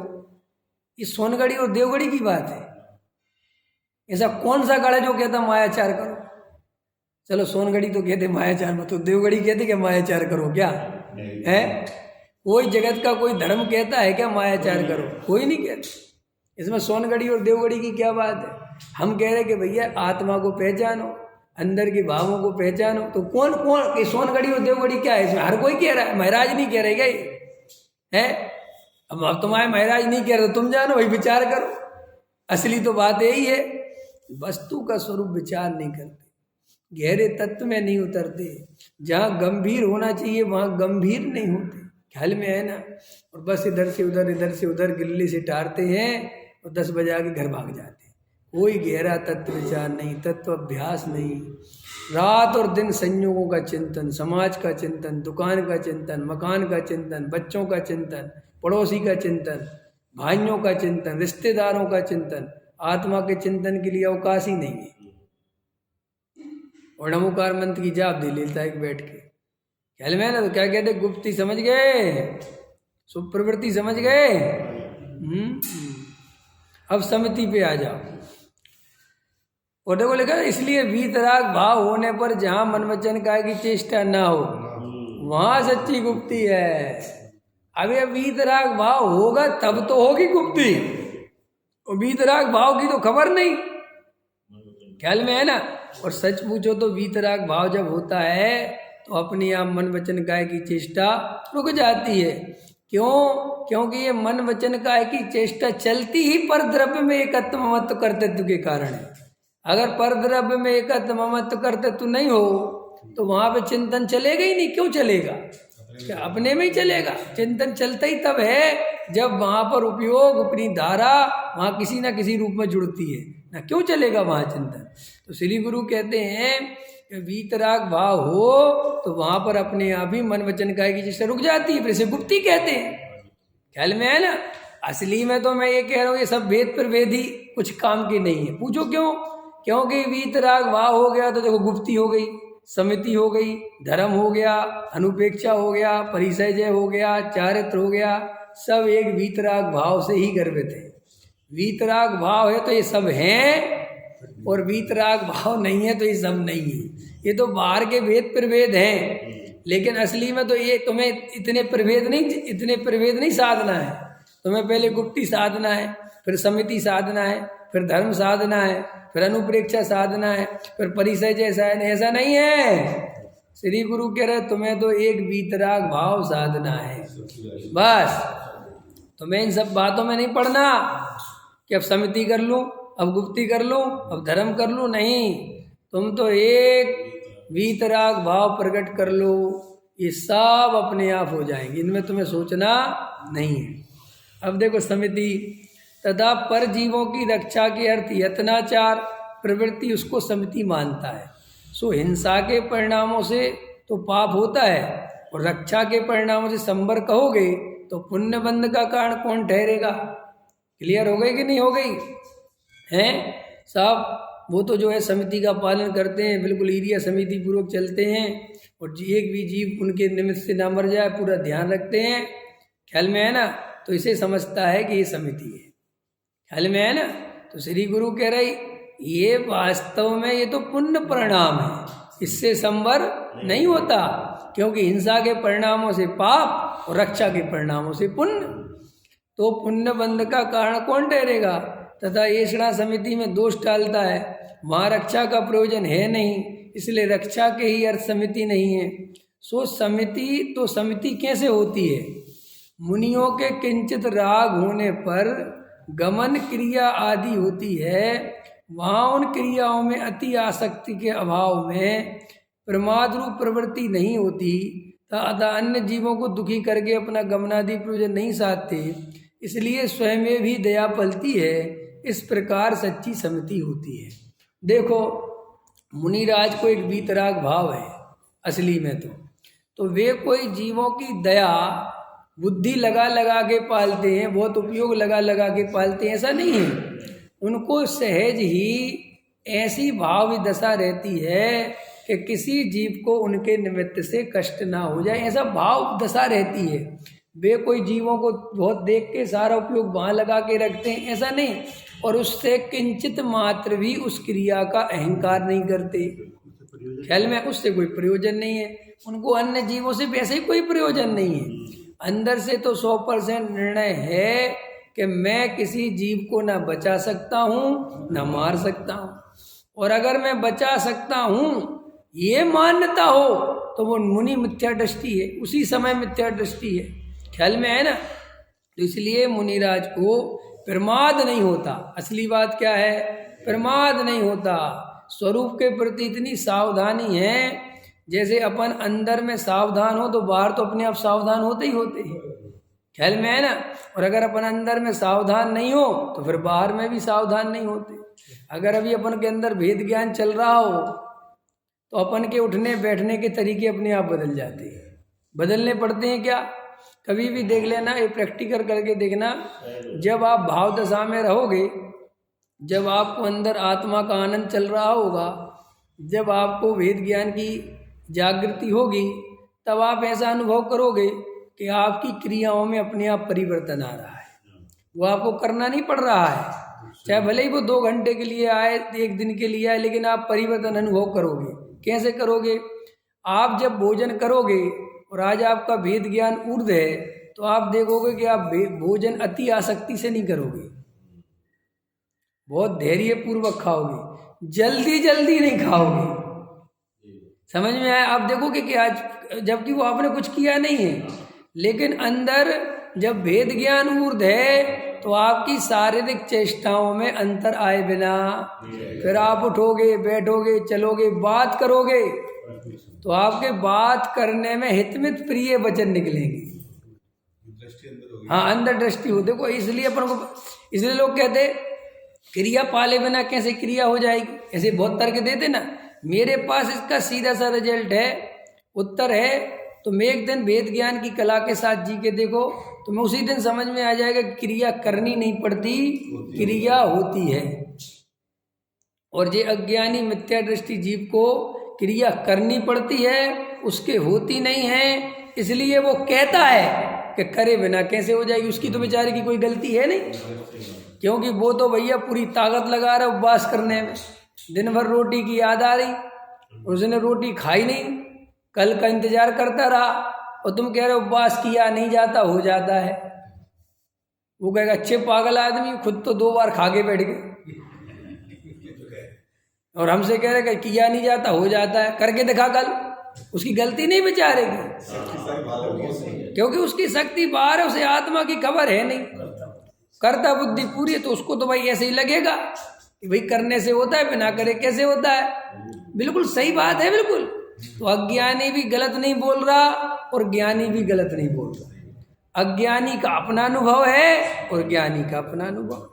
इस सोनगढ़ी और देवगढ़ी की बात है। ऐसा कौन सा गढ़ है जो कहता मायाचार करो। चलो सोनगढ़ी तो कहते मायाचार मत, तो देवगढ़ी कहते क्या मायाचार करो क्या है। कोई जगत का कोई धर्म कहता है क्या मायाचार करो, कोई नहीं कहता। इसमें सोनगढ़ी और देवगढ़ी की क्या बात है। हम कह रहे कि भैया आत्मा को पहचानो, अंदर के भावों को पहचानो। तो कौन कौन सोनगढ़ी और देवगढ़ी क्या है, इसमें हर कोई कह रहा है, महाराज नहीं कह रहे क्या है। अब तुम्हारे महाराज नहीं कह रहे, तुम जानो, वही विचार करो। असली तो बात यही है, वस्तु का स्वरूप विचार नहीं करते, गहरे तत्व में नहीं उतरते। जहाँ गंभीर होना चाहिए वहाँ गंभीर नहीं होते। ख्याल में है ना। और बस इधर से उधर गिल्ली से टारते हैं और 10 बजे आके घर भाग जाते हैं। कोई गहरा तत्व विचार नहीं, तत्व अभ्यास नहीं। रात और दिन संयोगों का चिंतन, समाज का चिंतन, दुकान का चिंतन, मकान का चिंतन, बच्चों का चिंतन, पड़ोसी का चिंतन, भाइयों का चिंतन, रिश्तेदारों का चिंतन। आत्मा के चिंतन के लिए अवकाश ही नहीं है। और नमोकार मंत्र की जाप दे लेता है बैठ के। ख्याल में है ना। तो क्या कहते, गुप्ती समझ गए, सुप्रवृत्ति समझ गए। अब समिति पे आ जाओ। और देखो लिखा, इसलिए वीतराग भाव होने पर जहाँ मन वचन काय की चेष्टा ना हो वहाँ सच्ची गुप्ती है। अब ये वीतराग भाव होगा तब तो होगी गुप्ती, और वीतराग भाव की तो खबर नहीं। ख्याल में है ना। और सच पूछो तो वीतराग भाव जब होता है तो अपने आप मन वचन काय की चेष्टा रुक जाती है। क्यों? क्योंकि ये मन वचन काय की चेष्टा चलती ही पर द्रव्य में एकत्व कर्तृत्व के कारण है। अगर परद्रव्य में एकत्व ममत्व करते तू नहीं हो तो वहां पे चिंतन चलेगा ही नहीं। क्यों चलेगा? क्या अपने में ही चलेगा? चिंतन चलता ही तब है जब वहां पर उपयोग अपनी धारा वहां किसी ना किसी रूप में जुड़ती है ना। क्यों चलेगा वहां चिंतन? तो श्री गुरु कहते हैं कि वीतराग भाव हो तो वहां पर अपने आप ही मन वचन काया की चेष्टा रुक जाती है। फिर इसे गुप्ती कहते हैं। ख्याल में है ना? असली में तो मैं ये कह रहा हूँ ये सब वेद पर वेद ही कुछ काम की नहीं है। पूछो क्यों? क्योंकि वीतराग भाव हो गया तो देखो गुप्ती हो गई, समिति हो गई, धर्म हो गया, अनुपेक्षा हो गया, परिसजय हो गया, चारित्र हो गया, सब एक वीतराग भाव से ही गर्भित है। वीतराग भाव है तो ये सब हैं और वीतराग भाव नहीं है तो ये सब नहीं है। ये तो बाहर के वेद प्रभेद हैं, लेकिन असली में तो ये तुम्हें इतने प्रभेद नहीं साधना है। तुम्हें पहले गुप्ती साधना है, फिर समिति साधना है, फिर धर्म साधना है, फिर अनुप्रेक्षा साधना है, फिर परिसय जैसा है। ऐसा नहीं है। श्री गुरु कह रहे तुम्हें तो एक वीतराग भाव साधना है बस। तुम्हें इन सब बातों में नहीं पड़ना कि अब समिति कर लूं, अब गुप्ती कर लूं, अब धर्म कर लूं। नहीं, तुम तो एक वीतराग भाव प्रकट कर लो, ये सब अपने आप हो जाएंगे। इनमें तुम्हें सोचना नहीं है। अब देखो समिति तथा पर जीवों की रक्षा के अर्थ यत्नाचार प्रवृत्ति उसको समिति मानता है। सो हिंसा के परिणामों से तो पाप होता है और रक्षा के परिणामों से संबर कहोगे तो पुण्य बंध का कारण कौन ठहरेगा? क्लियर हो गई कि नहीं हो गई? हैं साहब? वो तो जो है समिति का पालन करते हैं, बिल्कुल एरिया समिति पूर्वक चलते हैं और एक भी जीव उनके निमित्त से ना मर जाए पूरा ध्यान रखते हैं। ख्याल में है ना? तो इसे समझता है कि ये समिति है। ख्याल में है ना? तो श्री गुरु कह रहे ये वास्तव में ये तो पुण्य परिणाम है, इससे संवर नहीं होता, क्योंकि हिंसा के परिणामों से पाप और रक्षा के परिणामों से पुण्य। तो पुण्य बंध का कारण कौन ठहरेगा? तथा ऐषणा समिति में दोष टालता है, वहाँ रक्षा का प्रयोजन है नहीं, इसलिए रक्षा के ही अर्थ समिति नहीं है। सो समिति तो समिति कैसे होती है? मुनियों के किंचित राग होने पर गमन क्रिया आदि होती है, वहाँ उन क्रियाओं में अति आसक्ति के अभाव में प्रमाद रूप प्रवृत्ति नहीं होती तथा अन्य जीवों को दुखी करके अपना गमनादि प्रयोजन नहीं साधते, इसलिए स्वयं में भी दया पलती है। इस प्रकार सच्ची समिति होती है। देखो मुनिराज को एक वीतराग भाव है असली में तो वे कोई जीवों की दया बुद्धि लगा लगा के पालते हैं, बहुत उपयोग लगा लगा के पालते हैं, ऐसा नहीं है। उनको सहज ही ऐसी भाव दशा रहती है कि किसी जीव को उनके निमित्त से कष्ट ना हो जाए, ऐसा भाव दशा रहती है। वे कोई जीवों को बहुत देख के सारा उपयोग वहाँ लगा के रखते हैं, ऐसा नहीं। और उससे किंचित मात्र भी उस क्रिया का अहंकार नहीं करते। ख्याल में? उससे कोई प्रयोजन नहीं है उनको, अन्य जीवों से वैसे ही कोई प्रयोजन नहीं है। अंदर से तो 100% निर्णय है कि मैं किसी जीव को ना बचा सकता हूँ ना मार सकता हूँ, और अगर मैं बचा सकता हूँ ये मान्यता हो तो वो मुनि मिथ्या दृष्टि है, उसी समय मिथ्या दृष्टि है। ख्याल में है ना? तो इसलिए मुनिराज को प्रमाद नहीं होता। असली बात क्या है? प्रमाद नहीं होता। स्वरूप के प्रति इतनी सावधानी है, जैसे अपन अंदर में सावधान हो तो बाहर तो अपने आप सावधान होते ही होते हैं। ख्याल में है ना? और अगर अपन अंदर में सावधान नहीं हो तो फिर बाहर में भी सावधान नहीं होते। अगर अभी अपन के अंदर भेद ज्ञान चल रहा हो तो अपन के उठने बैठने के तरीके अपने आप बदल जाते हैं। बदलने पड़ते हैं क्या? कभी भी देख लेना, ये प्रैक्टिकल करके देखना। जब आप भाव दशा में रहोगे, जब आपको अंदर आत्मा का आनंद चल रहा होगा, जब आपको वेद ज्ञान की जागृति होगी, तब आप ऐसा अनुभव करोगे कि आपकी क्रियाओं में अपने आप परिवर्तन आ रहा है। वो आपको करना नहीं पड़ रहा है, चाहे भले ही वो 2 घंटे के लिए आए, 1 दिन के लिए आए, लेकिन आप परिवर्तन अनुभव करोगे। कैसे करोगे? आप जब भोजन करोगे और आज आपका भेद ज्ञान ऊर्ध्व है, तो आप देखोगे कि आप भोजन अति आसक्ति से नहीं करोगे, बहुत धैर्य पूर्वक खाओगे, जल्दी जल्दी नहीं खाओगे। समझ में आया? आप देखोगे कि आज, जबकि वो आपने कुछ किया नहीं है, लेकिन अंदर जब भेद ज्ञान ऊर्ध्व है तो आपकी शारीरिक चेष्टाओं में अंतर आए बिना फिर आप उठोगे, बैठोगे, चलोगे, बात करोगे तो आपके बात करने में हितमित प्रिय वचन निकलेंगे। हाँ, अंदर दृष्टि हो। देखो इसलिए अपन को, इसलिए लोग कहते क्रिया पाले बिना कैसे क्रिया हो जाएगी, ऐसे बहुत तर्क देते ना। मेरे पास इसका सीधा सा रिजल्ट है, उत्तर है। तो मैं एक दिन वेद ज्ञान की कला के साथ जी के देखो तो मैं उसी दिन समझ में आ जाएगा कि क्रिया करनी नहीं पड़ती, क्रिया होती है। और ये अज्ञानी मिथ्या दृष्टि जीव को क्रिया करनी पड़ती है, उसके होती नहीं है, इसलिए वो कहता है कि करे बिना कैसे हो जाएगी। उसकी तो बेचारे की कोई गलती है नहीं, क्योंकि वो तो भैया पूरी ताकत लगा रहा है उपवास करने में। दिन भर रोटी की याद आ रही, उसने रोटी खाई नहीं, कल का इंतजार करता रहा, और तुम कह रहे हो उपवास किया नहीं जाता, हो जाता है। वो कहेगा अच्छे पागल आदमी, खुद तो 2 बार खा के बैठ गए और हमसे कह रहे कि किया नहीं जाता, हो जाता है। करके दिखा कल, उसकी गलती नहीं बेचारे की, क्योंकि उसकी शक्ति बाहर है, उसे आत्मा की खबर है नहीं, करता बुद्धि पूरी है। तो उसको तो भाई ऐसे ही लगेगा कि भाई करने से होता है, बिना करे कैसे होता है। बिल्कुल सही बात है, बिल्कुल। तो अज्ञानी भी गलत नहीं बोल रहा और ज्ञानी भी गलत नहीं बोल रहा। अज्ञानी का अपना अनुभव है और ज्ञानी का अपना अनुभव,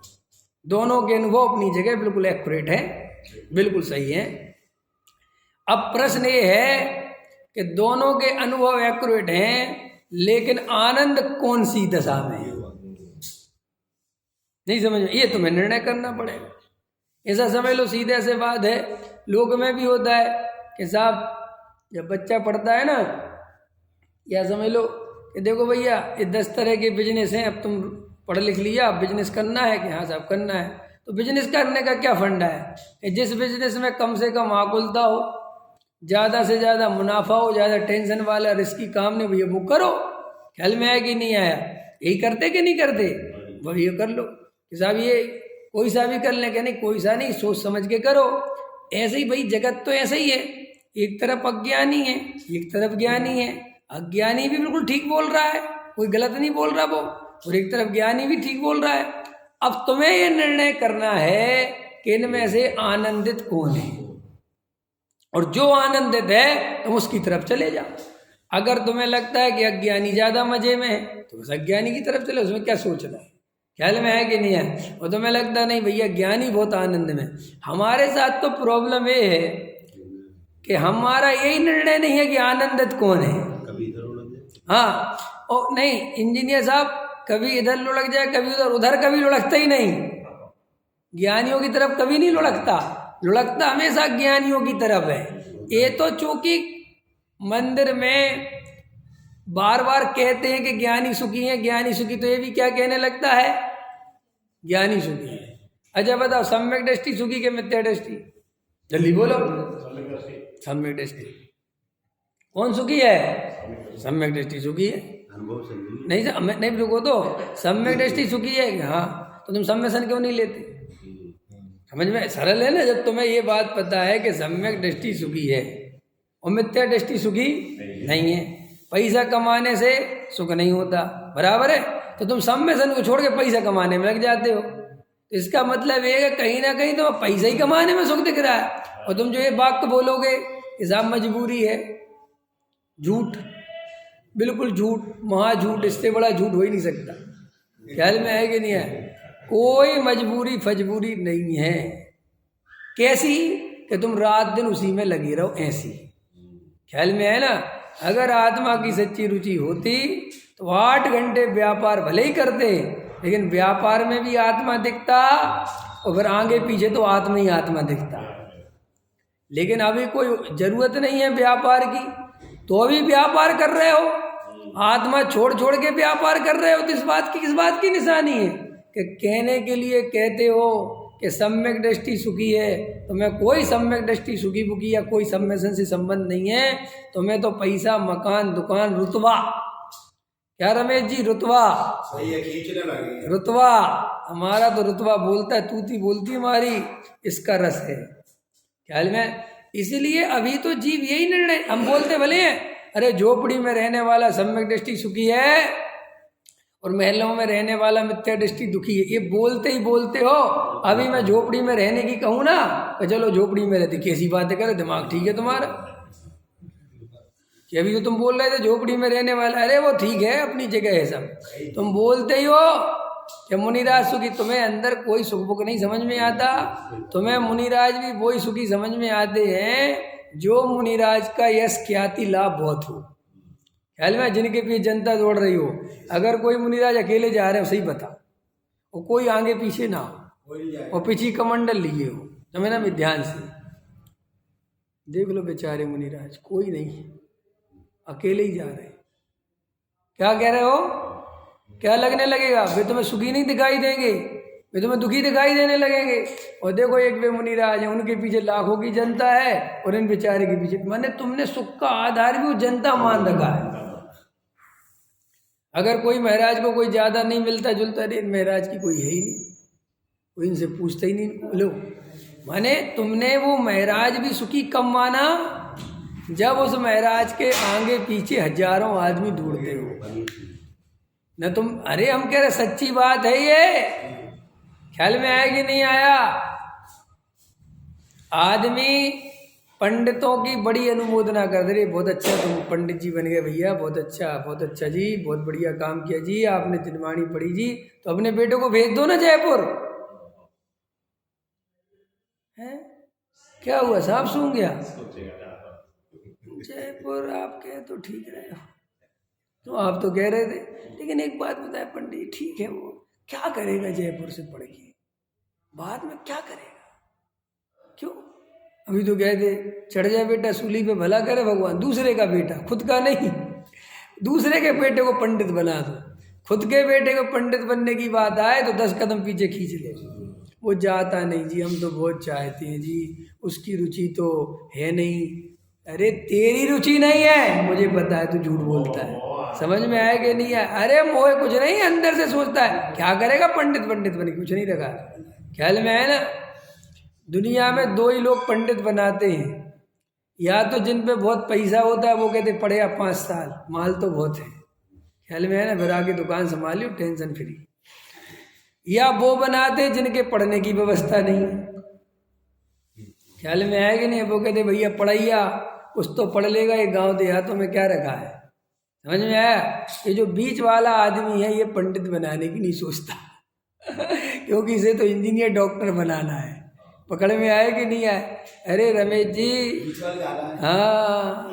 दोनों के अनुभव अपनी जगह बिल्कुल एक्यूरेट है, बिल्कुल सही है। अब प्रश्न ये है कि दोनों के अनुभव एक्यूरेट हैं, लेकिन आनंद कौन सी दशा में है, नहीं समझ में। ये तुम्हें निर्णय करना पड़ेगा। ऐसा समझ लो, सीधे से बात है, लोग में भी होता है कि साहब जब बच्चा पढ़ता है ना, या समझ लो कि देखो भैया ये 10 तरह के बिजनेस हैं, अब तुम पढ़ लिख लिया, अब बिजनेस करना है कि हाँ साहब करना है। तो बिजनेस करने का क्या फंडा है कि जिस बिजनेस में कम से कम आकुलता हो, ज़्यादा से ज़्यादा मुनाफा हो, ज़्यादा टेंशन वाला रिस्की काम नहीं, भैया वो करो। ख्याल में आया कि नहीं आया? यही करते कि नहीं करते? वही कर लो कि साहब ये कोई सा भी कर लें, क्या नहीं कोई सा नहीं, सोच समझ के करो। ऐसे ही भाई जगत तो ऐसे ही है, एक तरफ अज्ञानी है, एक तरफ ज्ञानी है। अज्ञानी भी बिल्कुल ठीक बोल रहा है, कोई गलत नहीं बोल रहा वो, और एक तरफ ज्ञानी भी ठीक बोल रहा है। अब तुम्हें ये निर्णय करना है कि इनमें से आनंदित कौन है, और जो आनंदित है तुम उसकी तरफ चले जाओ। अगर तुम्हें लगता है कि अज्ञानी ज्यादा मजे में है तो बस अज्ञानी की तरफ चले, उसमें क्या सोचना है, ख्याल में है कि नहीं है। और तुम्हें लगता नहीं भैया ज्ञानी बहुत आनंद में। हमारे साथ तो प्रॉब्लम ये है कि हमारा यही निर्णय नहीं है कि आनंदित कौन है। हाँ, और नहीं इंजीनियर साहब कभी इधर लुढ़क जाए, कभी उधर, उधर कभी लुढ़कता ही नहीं, ज्ञानियों की तरफ कभी नहीं लुढ़कता, लुढ़कता हमेशा ज्ञानियों की तरफ है। ये तो चूंकि मंदिर में बार बार कहते हैं कि ज्ञानी सुखी है, ज्ञानी सुखी, तो ये भी क्या कहने लगता है, ज्ञानी सुखी है। अच्छा बताओ, सम्यक दृष्टि सुखी के मिथ्या दृष्टि? जल्दी बोलो। सम्यक दृष्टि। कौन सुखी है? सम्यक दृष्टि सुखी है। नहीं रुको, तो सम्यक दृष्टि सुखी है कि हाँ, तो तुम सम्यसन क्यों नहीं लेते? समझ में सरल है ना। जब तुम्हें ये बात पता है कि सम्यक दृष्टि सुखी है और मिथ्या दृष्टि सुखी नहीं है, पैसा कमाने से सुख नहीं होता, बराबर है, तो तुम सम्यसन को छोड़ के पैसा कमाने में लग जाते हो। तो इसका मतलब ये है कहीं ना कहीं तो पैसा ही कमाने में सुख दिख रहा है, और तुम जो ये वाक्य बोलोगे कि साहब मजबूरी है, झूठ, बिल्कुल झूठ, महाझूठ, इससे बड़ा झूठ हो ही नहीं सकता। ख्याल में है कि नहीं है? कोई मजबूरी फजबूरी नहीं है। कैसी कि तुम रात दिन उसी में लगे रहो, ऐसी। ख्याल में है ना। अगर आत्मा की सच्ची रुचि होती तो 8 घंटे व्यापार भले ही करते, लेकिन व्यापार में भी आत्मा दिखता, और फिर आगे पीछे तो आत्मा ही आत्मा दिखता। लेकिन अभी कोई जरूरत नहीं है व्यापार की, तो अभी व्यापार कर रहे हो, आत्मा छोड़ छोड़ के व्यापार कर रहे हो। तो किस बात की निशानी है कि कहने के लिए कहते हो कि सम्यक दृष्टि सुखी है, तुम्हें कोई सम्यक दृष्टि सुखी बुखी या कोई सम्यसन से संबंध नहीं है। तुम्हें तो पैसा, मकान, दुकान, रुतबा, क्या रमेश जी, रुतबा सही है, खींचने लगे रुतबा। हमारा तो रुतबा बोलता है, तूती बोलती हमारी, इसका रस है। ख्याल में। इसीलिए अभी तो जीव यही निर्णय, हम बोलते भले हैं अरे झोपड़ी में रहने वाला सम्यक दृष्टि सुखी है और महलों में रहने वाला मिथ्या दृष्टि दुखी है। ये बोलते ही बोलते हो। अभी मैं झोपड़ी में रहने की कहूँ ना तो चलो झोपड़ी में रहती, कैसी बातें करे, दिमाग ठीक है तुम्हारा? कि अभी तो तुम बोल रहे थे झोपड़ी में रहने वाला, अरे वो ठीक है अपनी जगह है सब, तुम बोलते ही हो कि मुनिराज सुखी। तुम्हें अंदर कोई सुख बुख नहीं समझ में आता। तुम्हें मुनिराज भी वही सुखी समझ में आते हैं जो मुनिराज का यश ख्याति लाभ बहुत हो। ख्याल में, जिनके पीछे जनता दौड़ रही हो। अगर कोई मुनिराज अकेले जा रहे हो सही बता, और कोई आगे पीछे ना हो, और पीछे कमंडल लिए हो, समझना में ध्यान से देख लो बेचारे मुनिराज, कोई नहीं, अकेले ही जा रहे हैं। क्या कह रहे हो? क्या लगने लगेगा? वे तुम्हें सुखी नहीं दिखाई देंगे, वे तुम्हें दुखी दिखाई देने लगेंगे। और देखो एक वे मुनिराज है, उनके पीछे लाखों की जनता है, और इन बेचारे के पीछे, माने तुमने सुख का आधार भी वो जनता मान रखा है। अगर कोई महाराज को कोई ज्यादा नहीं मिलता जुलता, अरे महाराज की कोई है ही नहीं, कोई इनसे पूछता ही नहीं। बोलो माने तुमने वो महाराज भी सुखी कम माना जब उस महाराज के आगे पीछे हजारों आदमी ढूंढते हो न तुम। अरे हम कह रहे सच्ची बात है ये, ख्याल में आया कि नहीं आया? आदमी पंडितों की बड़ी अनुमोदना कर दे, बहुत अच्छा तुम पंडित जी बन गए भैया, बहुत अच्छा जी, बहुत बढ़िया काम किया जी, आपने तिनवाणी पढ़ी जी, तो अपने बेटे को भेज दो ना जयपुर। है क्या हुआ, सांप सूंघ गया? जयपुर आप कहे तो ठीक रहे, तो आप तो कह रहे थे, लेकिन एक बात बताए पंडित, ठीक है वो क्या करेगा जयपुर से पढ़ के, बाद में क्या करेगा? क्यों? अभी तो कह दे चढ़ जाए बेटा सूली पे, भला करे भगवान। दूसरे का बेटा, खुद का नहीं, दूसरे के बेटे को पंडित बना दो। खुद के बेटे को पंडित बनने की बात आए तो 10 कदम पीछे खींच ले। वो जाता नहीं जी, हम तो बहुत चाहते हैं जी, उसकी रुचि तो है नहीं। अरे तेरी रुचि नहीं है, मुझे पता है, तू झूठ बोलता है। समझ में आया कि नहीं है? अरे मोहे कुछ नहीं, अंदर से सोचता है क्या करेगा पंडित बन, कुछ नहीं रखा। ख्याल में है ना? दुनिया में 2 ही लोग पंडित बनाते हैं, या तो जिन पे बहुत पैसा होता है, वो कहते पढ़े 5 साल, माल तो बहुत है, ख्याल में है ना, फिर आके दुकान संभालियो टेंशन फ्री। या वो बनाते जिनके पढ़ने की व्यवस्था नहीं है, ख्याल में आया कि नहीं? वो कहते भैया पढ़ैया, कुछ तो पढ़ लेगा, ये गांव देहातों में क्या रखा है। समझ में आया? ये जो बीच वाला आदमी है ये पंडित बनाने की नहीं सोचता क्योंकि इसे तो इंजीनियर डॉक्टर बनाना है। पकड़ में आए कि नहीं आए? अरे रमेश जी, हाँ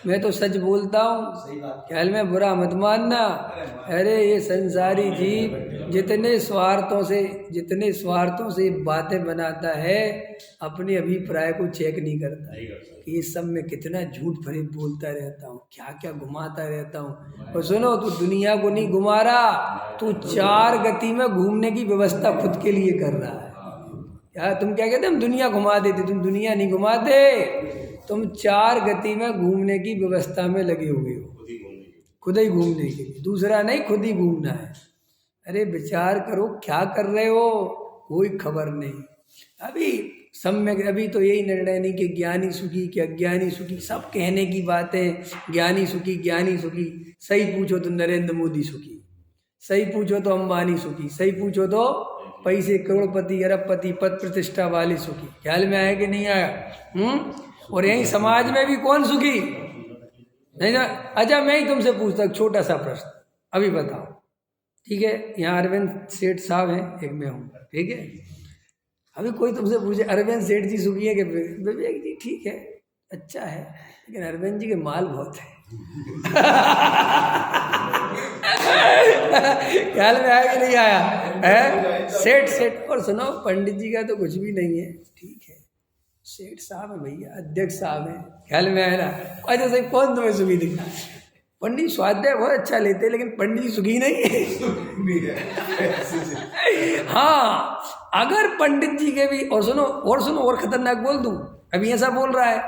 मैं तो सच बोलता हूँ, ख्याल में बुरा मत मानना। अरे ये संसारी जीव जितने स्वार्थों से बातें बनाता है, अपने अभिप्राय को चेक नहीं करता कि इस सब में कितना झूठ फरेब बोलता रहता हूँ, क्या क्या घुमाता रहता हूँ। और सुनो, तू दुनिया को नहीं घुमा रहा, तू 4 गति में घूमने की व्यवस्था खुद के लिए कर रहा है। यार तुम क्या कहते, हम दुनिया घुमा देते, तुम दुनिया नहीं घुमाते, तुम 4 गति में घूमने की व्यवस्था में लगे हुए हो, खुद ही घूमने के लिए, दूसरा नहीं, खुद ही घूमना है। अरे विचार करो क्या कर रहे हो, कोई खबर नहीं। अभी तो यही निर्णय नहीं कि ज्ञानी सुखी कि अज्ञानी सुखी, सब कहने की बातें, ज्ञानी सुखी ज्ञानी सुखी। सही पूछो तो नरेंद्र मोदी सुखी, सही पूछो तो अंबानी सुखी, सही पूछो तो पैसे करोड़पति अरबपति पद प्रतिष्ठा वाले सुखी। ख्याल में आया कि नहीं आया? और यही समाज में भी कौन सुखी नहीं ना? अच्छा मैं ही तुमसे पूछता हूँ छोटा सा प्रश्न, अभी बताओ, ठीक है? यहाँ अरविंद सेठ साहब हैं, एक मैं हूँ, ठीक है? अभी कोई तुमसे पूछे अरविंद सेठ जी सुखी है कि विवेक जी ठीक है, अच्छा है, लेकिन अरविंद जी के माल बहुत है ख्याल में आया कि नहीं आया है? सेठ और सुनो, पंडित जी का तो कुछ भी नहीं है, ठीक है, सेठ साहब है भैया, अध्यक्ष साहब है, ख्याल में आया ना? अच्छा सही, कौन तुम्हें सुखी दिखा? पंडित स्वाध्याय बहुत अच्छा लेते हैं, लेकिन पंडित जी सुखी नहीं है हाँ, अगर पंडित जी के भी, और सुनो और खतरनाक बोल दूं, अभी ऐसा बोल रहा है,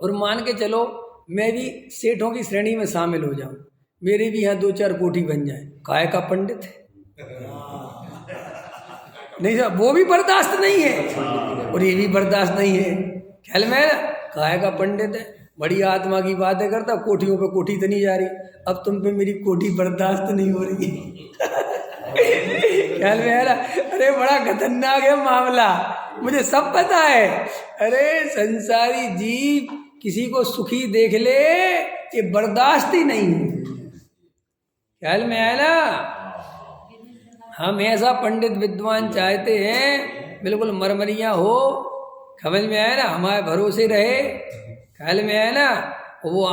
और मान के चलो मैं भी सेठों की श्रेणी में शामिल हो जाऊं, मेरे भी यहाँ 2-4 कोठी बन जाए, काय का पंडित है नहीं सर, वो भी बर्दाश्त नहीं है और ये भी बर्दाश्त नहीं है, ख्याल में काय का पंडित है। बड़ी आत्मा की बातें करता, कोठियों पे कोठी तो नहीं जा रही, अब तुम पे मेरी कोठी बर्दाश्त नहीं हो रही। ख्याल में आ रहा? अरे बड़ा खतरनाक है मामला, मुझे सब पता है। अरे संसारी जीव किसी को सुखी देख ले, ये बर्दाश्त ही नहीं है। ख्याल में आया ना? हम ऐसा पंडित विद्वान चाहते हैं, बिल्कुल मरमरिया हो, समझ में आया ना, हमारे भरोसे रहे। ख्याल में आया ना? वो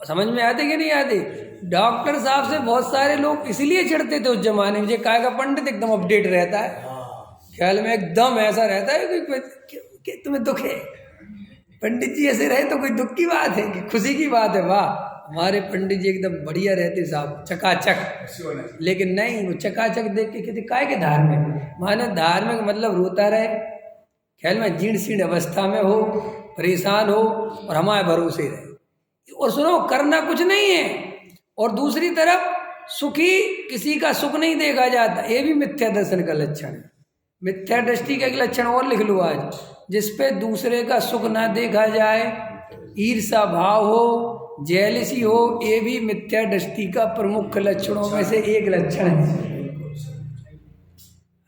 समझ में आते कि नहीं आते? डॉक्टर साहब से बहुत सारे लोग इसलिए चिढ़ते थे उस जमाने में, काय का पंडित एकदम अपडेट रहता है, ख्याल में एकदम ऐसा रहता है कि तुम्हें दुख है। पंडित जी ऐसे रहे तो कोई दुख की बात है कि खुशी की बात है? वाह, हमारे पंडित जी एकदम बढ़िया रहते साहब, चकाचक। लेकिन नहीं, वो चकाचक देख के कहते काय के धार्मिक, माने धार्मिक मतलब रोता रहे, ख्याल में जीर्ण शीर्ण अवस्था में हो, परेशान हो और हमारे भरोसे रहे। और सुनो, करना कुछ नहीं है, और दूसरी तरफ सुखी किसी का सुख नहीं देखा जाता, ये भी मिथ्या दर्शन का लक्षण है। मिथ्या दृष्टि का एक लक्षण और लिख लो आज, जिसपे दूसरे का सुख ना देखा जाए, ईर्षा भाव हो, जेलसी हो, ये भी मिथ्या दृष्टि का प्रमुख लक्षणों में से एक लक्षण है।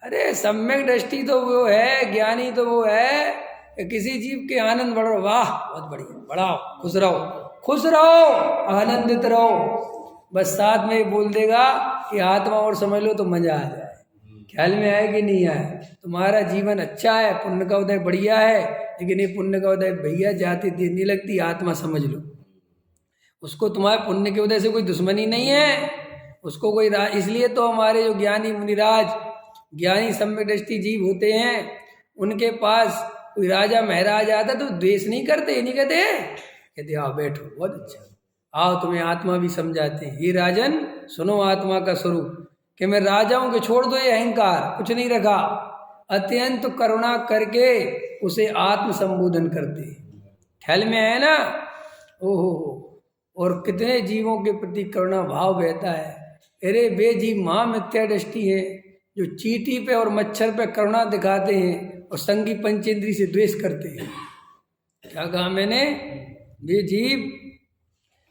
अरे सम्यक दृष्टि तो वो है, ज्ञानी तो वो है कि किसी जीव के आनंद बढ़ो, वाह बहुत बढ़िया, बढ़ाओ, खुश रहो, खुश रहो, आनंदित रहो। बस साथ में बोल देगा कि आत्मा और समझ लो तो मजा आ जाए। ख्याल में आए कि नहीं आए? तुम्हारा जीवन अच्छा है, पुण्य का उदय बढ़िया है, लेकिन ये पुण्य का उदय भैया जाती देर नहीं लगती, आत्मा समझ लो। उसको तुम्हारे पुण्य के उदय से कोई दुश्मनी नहीं है, उसको कोई इसलिए तो हमारे जो ज्ञानी मुनिराज, ज्ञानी सम्यक दृष्टि जीव होते हैं, उनके पास कोई राजा महाराज आता तो द्वेष नहीं करते, नहीं कहते आओ बैठो, बहुत अच्छा, आओ तुम्हें आत्मा भी समझाते हैं। ये राजन सुनो आत्मा का स्वरूप, कि मैं राजाओं के छोड़ दो ये अहंकार, कुछ नहीं रखा, अत्यंत करुणा करके उसे आत्म संबोधन करते हैं। ख्याल में है ना? ओहो, और कितने जीवों के प्रति करुणा भाव बहता है। अरे वे जीव महामिथ्या दृष्टि है जो चींटी पे और मच्छर पे करुणा दिखाते हैं और संगी पंचेंद्री से द्वेष करते हैं। क्या कहा मैंने? वे जीव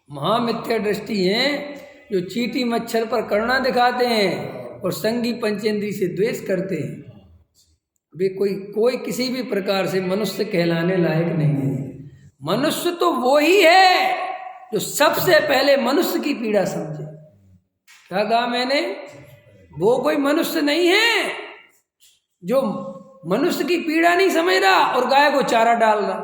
महामिथ्या दृष्टि हैं जो चींटी मच्छर पर करुणा दिखाते हैं और संगी पंचेंद्री से द्वेष करते हैं। वे कोई किसी भी प्रकार से मनुष्य कहलाने लायक नहीं है। मनुष्य तो वो ही है जो सबसे पहले मनुष्य की पीड़ा समझे। क्या कहा मैंने? वो कोई मनुष्य नहीं है जो मनुष्य की पीड़ा नहीं समझ रहा और गाय को चारा डाल रहा,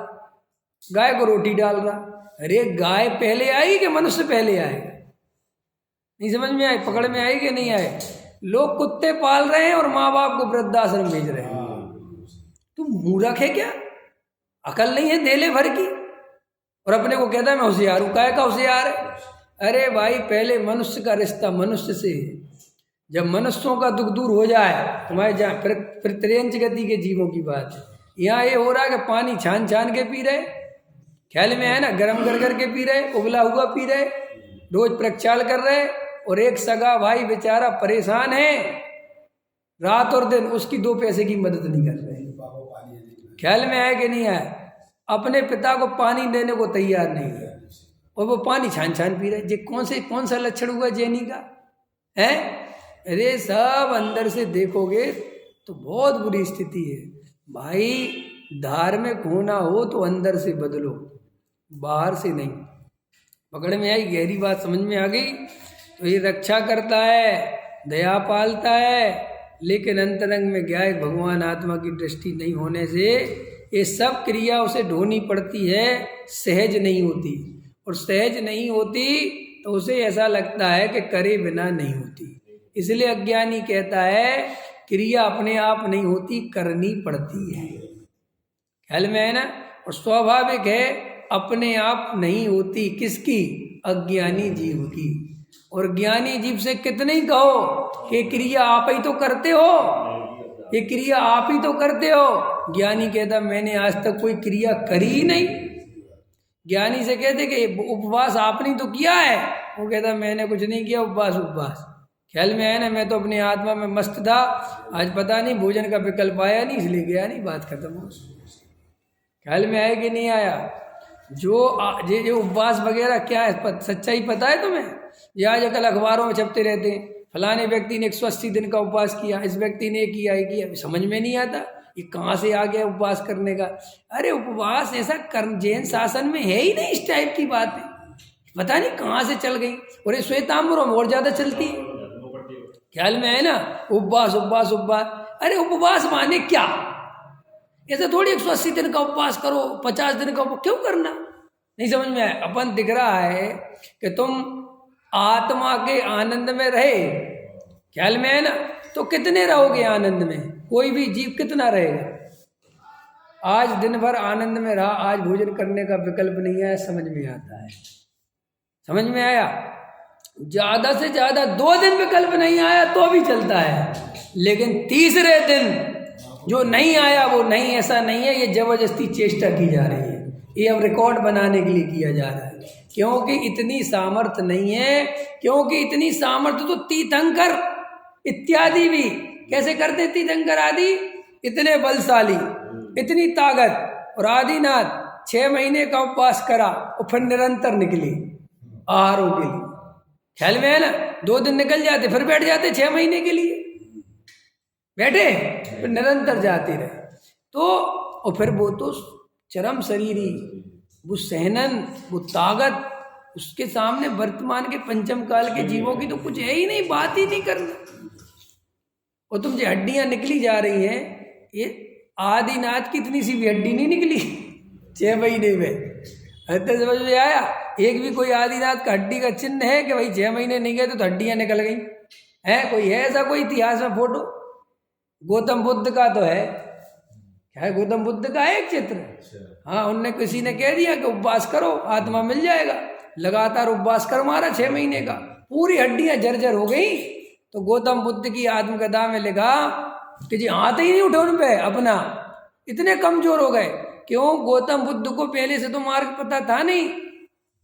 गाय को रोटी डाल रहा। अरे गाय पहले आई कि मनुष्य पहले आएगा? नहीं समझ में आई? पकड़ में आई कि नहीं आए? लोग कुत्ते पाल रहे हैं और माँ बाप को वृद्धाश्रम भेज रहे हैं। तुम मूर्ख है क्या? अकल नहीं है देले भर की, और अपने को कहता है मैं होशियार हूँ। काय का होशियार है? अरे भाई पहले मनुष्य का रिश्ता मनुष्य से है। जब मनुष्यों का दुख दूर हो जाए, तुम्हारे जहाँ फिर त्रेंच गति के जीवों की बात है। यहाँ ये हो रहा है कि पानी छान छान के पी रहे, ख्याल में है ना, गर्म कर करके पी रहे, उबला हुआ पी रहे, रोज प्रक्षाल कर रहे, और एक सगा भाई बेचारा परेशान है, रात और दिन उसकी 2 पैसे की मदद नहीं कर रहे। ख्याल में आए कि नहीं आए? अपने पिता को पानी देने को तैयार नहीं है और वो पानी छान छान पी रहे। जे कौन सा लक्षण हुआ जैनी का है? अरे सब अंदर से देखोगे तो बहुत बुरी स्थिति है भाई। धार्मिक होना हो तो अंदर से बदलो, बाहर से नहीं। पकड़ में आई? गहरी बात समझ में आ गई? तो ये रक्षा करता है, दया पालता है, लेकिन अंतरंग में क्या है? भगवान आत्मा की दृष्टि नहीं होने से ये सब क्रिया उसे ढोनी पड़ती है, सहज नहीं होती। और सहज नहीं होती तो उसे ऐसा लगता है कि करे बिना नहीं होती। इसलिए अज्ञानी कहता है क्रिया अपने आप नहीं होती, करनी पड़ती है। ख्याल में है ना? और स्वाभाविक है अपने आप नहीं होती, किसकी? अज्ञानी जीव की। और ज्ञानी जीव से कितने ही कहो कि क्रिया आप ही तो करते हो, ये क्रिया आप ही तो करते हो। ज्ञानी कहता मैंने आज तक कोई क्रिया करी ही नहीं। ज्ञानी से कहते कि उपवास आपने तो किया है, वो कहता मैंने कुछ नहीं किया, उपवास। ख्याल में है ना? मैं तो अपनी आत्मा में मस्त था, आज पता नहीं भोजन का विकल्प आया नहीं, इसलिए गया नहीं, बात खत्म हो। ख्याल में आया कि नहीं आया? ये उपवास वगैरह क्या है, सच्चाई पता है तुम्हें? ये आज कल अखबारों में छपते रहते हैं, फलाने व्यक्ति ने 180 दिन का उपवास किया, इस व्यक्ति ने किया है किया, समझ में नहीं आता ये कहाँ से आ गया उपवास करने का। अरे उपवास ऐसा जैन शासन में है ही नहीं, इस टाइप की बात है, पता नहीं कहाँ से चल गई। और ये श्वेतांबरों में और ज्यादा चलती है, ख्याल में है ना, उपवास उपवास उपवास। अरे उपवास माने क्या? ऐसा थोड़ी 180 दिन का उपवास करो, 50 दिन का उपवास क्यों करना, नहीं समझ में आया। अपन दिख रहा है कि तुम आत्मा के आनंद में रहे, ख्याल में है ना, तो कितने रहोगे आनंद में? कोई भी जीव कितना रहेगा? आज दिन भर आनंद में रहा, आज भोजन करने का विकल्प नहीं आया, समझ में आता है, समझ में आया। ज्यादा से ज्यादा 2 दिन विकल्प नहीं आया तो भी चलता है, लेकिन तीसरे दिन जो नहीं आया वो नहीं, ऐसा नहीं है, ये जबरदस्ती चेष्टा की जा रही है, ये अब रिकॉर्ड बनाने के लिए किया जा रहा है, क्योंकि इतनी सामर्थ्य नहीं है। क्योंकि इतनी सामर्थ्य तो तीर्थंकर इत्यादि भी कैसे करते, तीर्थंकर आदि इतने बलशाली, इतनी ताकत। और आदिनाथ 6 महीने का उपवास करा और फिर निरंतर निकली आहारों के लिए, ख्याल में है ना। 2 दिन निकल जाते फिर बैठ जाते, 6 महीने के लिए बैठे फिर निरंतर जाते रहे। तो और फिर वो तो चरम शरीरी, वो सहनन, वो ताकत, उसके सामने वर्तमान के पंचम काल के जीवों की तो कुछ है ही नहीं, बात ही नहीं करना। और तुम जो हड्डियां निकली जा रही हैं, ये आदिनाथ की इतनी सी भी हड्डी नहीं निकली 6 महीने में, समझ में आया। एक भी कोई आदिनाथ का हड्डी का चिन्ह है कि भाई 6 महीने नहीं गए तो हड्डियां निकल गई है? कोई है ऐसा कोई इतिहास में फोटो? गौतम बुद्ध का तो है, क्या है, गौतम बुद्ध का है एक चित्र। हाँ, उनने किसी ने कह दिया कि उपवास करो आत्मा मिल जाएगा, लगातार उपवास कर मारा 6 महीने का, पूरी हड्डियां जर्जर हो गई। तो गौतम बुद्ध की आत्मकथा में लिखा कि जी हाथ ही नहीं उठे उन पे अपना, इतने कमजोर हो गए। क्यों? गौतम बुद्ध को पहले से तो मार्ग पता था नहीं,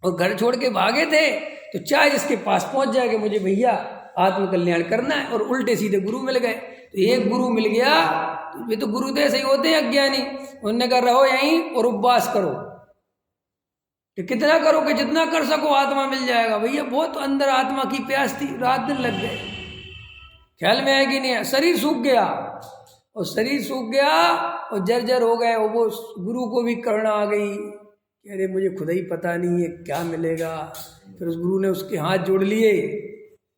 और घर छोड़ के भागे थे, तो चाहे जिसके पास पहुंच जाए कि मुझे भैया आत्मकल्याण करना है, और उल्टे सीधे गुरु मिल गए। तो एक गुरु मिल गया, वे तो गुरु तो ऐसे ही होते हैं अज्ञानी, उन्होंने कहा रहो यहीं और उपवास करो, कि कितना करो कि जितना कर सको आत्मा मिल जाएगा। भैया बहुत अंदर आत्मा की प्यास थी, रात दिन लग गए, ख्याल में है कि नहीं? शरीर सूख गया, और शरीर सूख गया और जर्जर हो गए। और वो गुरु को भी करुणा आ गई कि अरे मुझे खुद ही पता नहीं है क्या मिलेगा। फिर उस गुरु ने उसके हाथ जोड़ लिए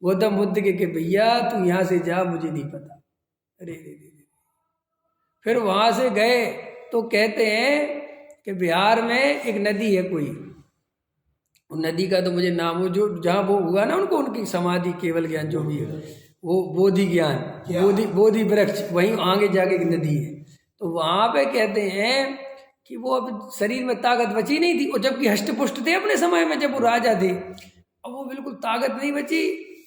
गौतम बुद्ध के भैया तू यहाँ से जा, मुझे नहीं पता। अरे फिर वहाँ से गए तो कहते हैं कि बिहार में एक नदी है कोई, नदी का तो मुझे नाम, वो जो जहाँ वो हुआ ना उनको, उनकी समाधि केवल ज्ञान जो भी है, वो बोधि ज्ञान, बोधि वृक्ष, वहीं आगे जाके एक नदी है। तो वहाँ पे कहते हैं कि वो अब शरीर में ताकत बची नहीं थी, और जबकि हष्ट पुष्ट थे अपने समय में जब वो राजा थे, अब वो बिल्कुल ताकत नहीं बची।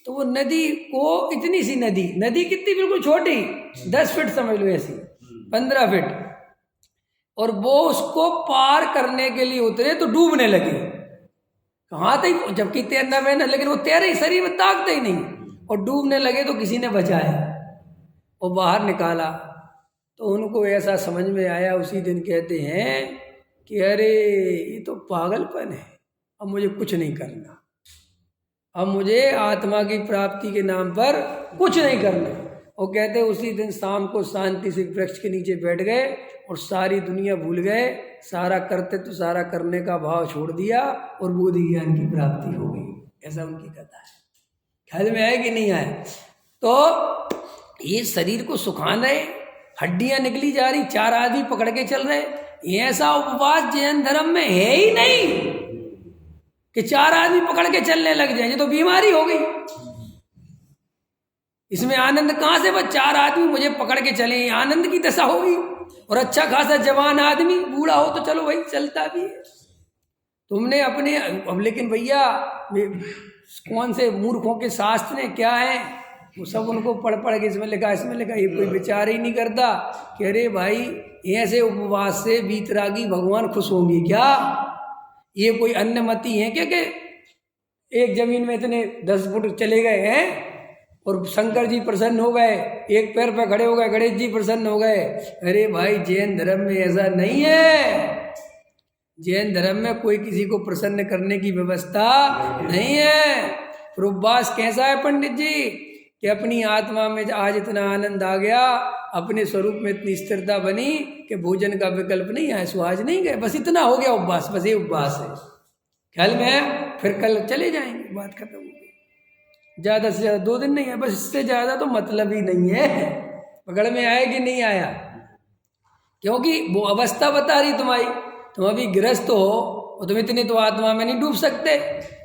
तो वो नदी को, इतनी सी नदी कितनी बिल्कुल छोटी, 10 फीट समझ लो, ऐसी 15 फीट, और वो उसको पार करने के लिए उतरे तो डूबने लगे। कहाँ तक, जबकि तैरना बहना, लेकिन वो तैरे ही, शरीर में ताकत ही नहीं, और डूबने लगे तो किसी ने बचाया और बाहर निकाला। तो उनको ऐसा समझ में आया उसी दिन, कहते हैं कि अरे ये तो पागलपन है, अब मुझे कुछ नहीं करना, अब मुझे आत्मा की प्राप्ति के नाम पर कुछ नहीं करना। और कहते उसी दिन शाम को शांति से वृक्ष के नीचे बैठ गए और सारी दुनिया भूल गए, सारा करते तो सारा करने का भाव छोड़ दिया और बोधि ज्ञान की प्राप्ति हो गई। ऐसा उनकी कथा है, ख्याल में आए कि नहीं आए? तो ये शरीर को सुखाना है, हड्डियां निकली जा रही, 4 आदमी पकड़ के चल रहे। ऐसा उपवास जैन धर्म में है ही नहीं कि 4 आदमी पकड़ के चलने लग जाए, ये तो बीमारी हो गई। इसमें आनंद कहाँ से? बस 4 आदमी मुझे पकड़ के चले, आनंद की दशा होगी। और अच्छा खासा जवान आदमी, बूढ़ा हो तो चलो भाई चलता भी है, तुमने अपने अब, लेकिन भैया कौन से मूर्खों के शास्त्र ने क्या है, वो सब उनको पढ़ के इसमें लिखा, ये कोई विचार ही नहीं करता कि अरे भाई ऐसे उपवास से वीतरागी भगवान खुश होंगे क्या? ये कोई अन्नमति है क्या कि एक जमीन में इतने 10 फुट चले गए हैं और शंकर जी प्रसन्न हो गए, एक पैर पे खड़े हो गए, गणेश जी प्रसन्न हो गए? अरे भाई जैन धर्म में ऐसा नहीं है। जैन धर्म में कोई किसी को प्रसन्न करने की व्यवस्था नहीं है। फिर उपवास कैसा है पंडित जी कि अपनी आत्मा में आज इतना आनंद आ गया, अपने स्वरूप में इतनी स्थिरता बनी कि भोजन का विकल्प नहीं है, सुहाज नहीं गए, बस इतना हो गया उपवास, बस ये उपवास है। ख्याल में है? फिर कल चले जाएंगे, बात खत्म हो गई। ज़्यादा से ज़्यादा 2 दिन नहीं है, बस इससे ज़्यादा तो मतलब ही नहीं है। पकड़ में आया कि नहीं आया? क्योंकि वो अवस्था बता रही तुम्हारी, तुम अभी गृहस्थ हो और तुम इतने तो आत्मा में नहीं डूब सकते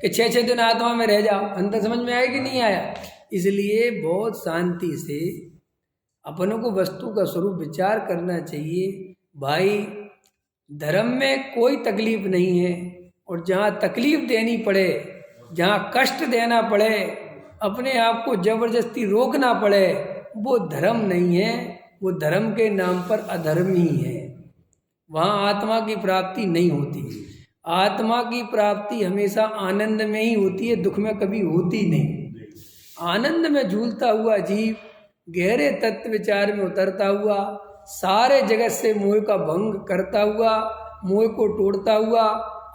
कि 6-6 दिन आत्मा में रह जाओ। अंतर समझ में आया कि नहीं आया? इसलिए बहुत शांति से अपनों को वस्तु का स्वरूप विचार करना चाहिए। भाई धर्म में कोई तकलीफ नहीं है, और जहाँ तकलीफ देनी पड़े, जहाँ कष्ट देना पड़े, अपने आप को जबरदस्ती रोकना पड़े, वो धर्म नहीं है, वो धर्म के नाम पर अधर्म ही है। वहाँ आत्मा की प्राप्ति नहीं होती। आत्मा की प्राप्ति हमेशा आनंद में ही होती है, दुख में कभी होती नहीं। आनंद में झूलता हुआ जीव गहरे तत्व विचार में उतरता हुआ, सारे जगत से मोह का भंग करता हुआ, मोह को तोड़ता हुआ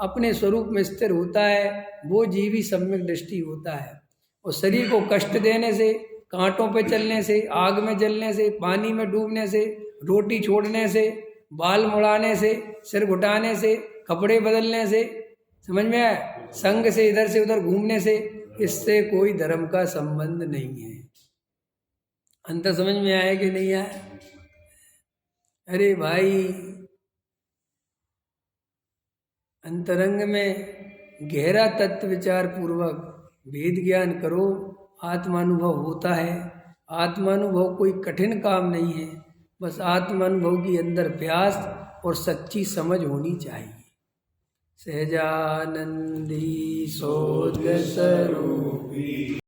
अपने स्वरूप में स्थिर होता है, वो जीव ही सम्यक दृष्टि होता है। और शरीर को कष्ट देने से, कांटों पे चलने से, आग में जलने से, पानी में डूबने से, रोटी छोड़ने से, बाल मुड़ाने से, सिर घुटाने से, कपड़े बदलने से, समझ में आया, संग से इधर से उधर घूमने से, इससे कोई धर्म का संबंध नहीं है। अंतर समझ में आया कि नहीं आया? अरे भाई अंतरंग में गहरा तत्व विचार पूर्वक वेद ज्ञान करो, आत्मानुभव होता है। आत्मानुभव कोई कठिन काम नहीं है, बस आत्मानुभव की अंदर प्यास और सच्ची समझ होनी चाहिए। सहजानंदी सोद स्वरूपी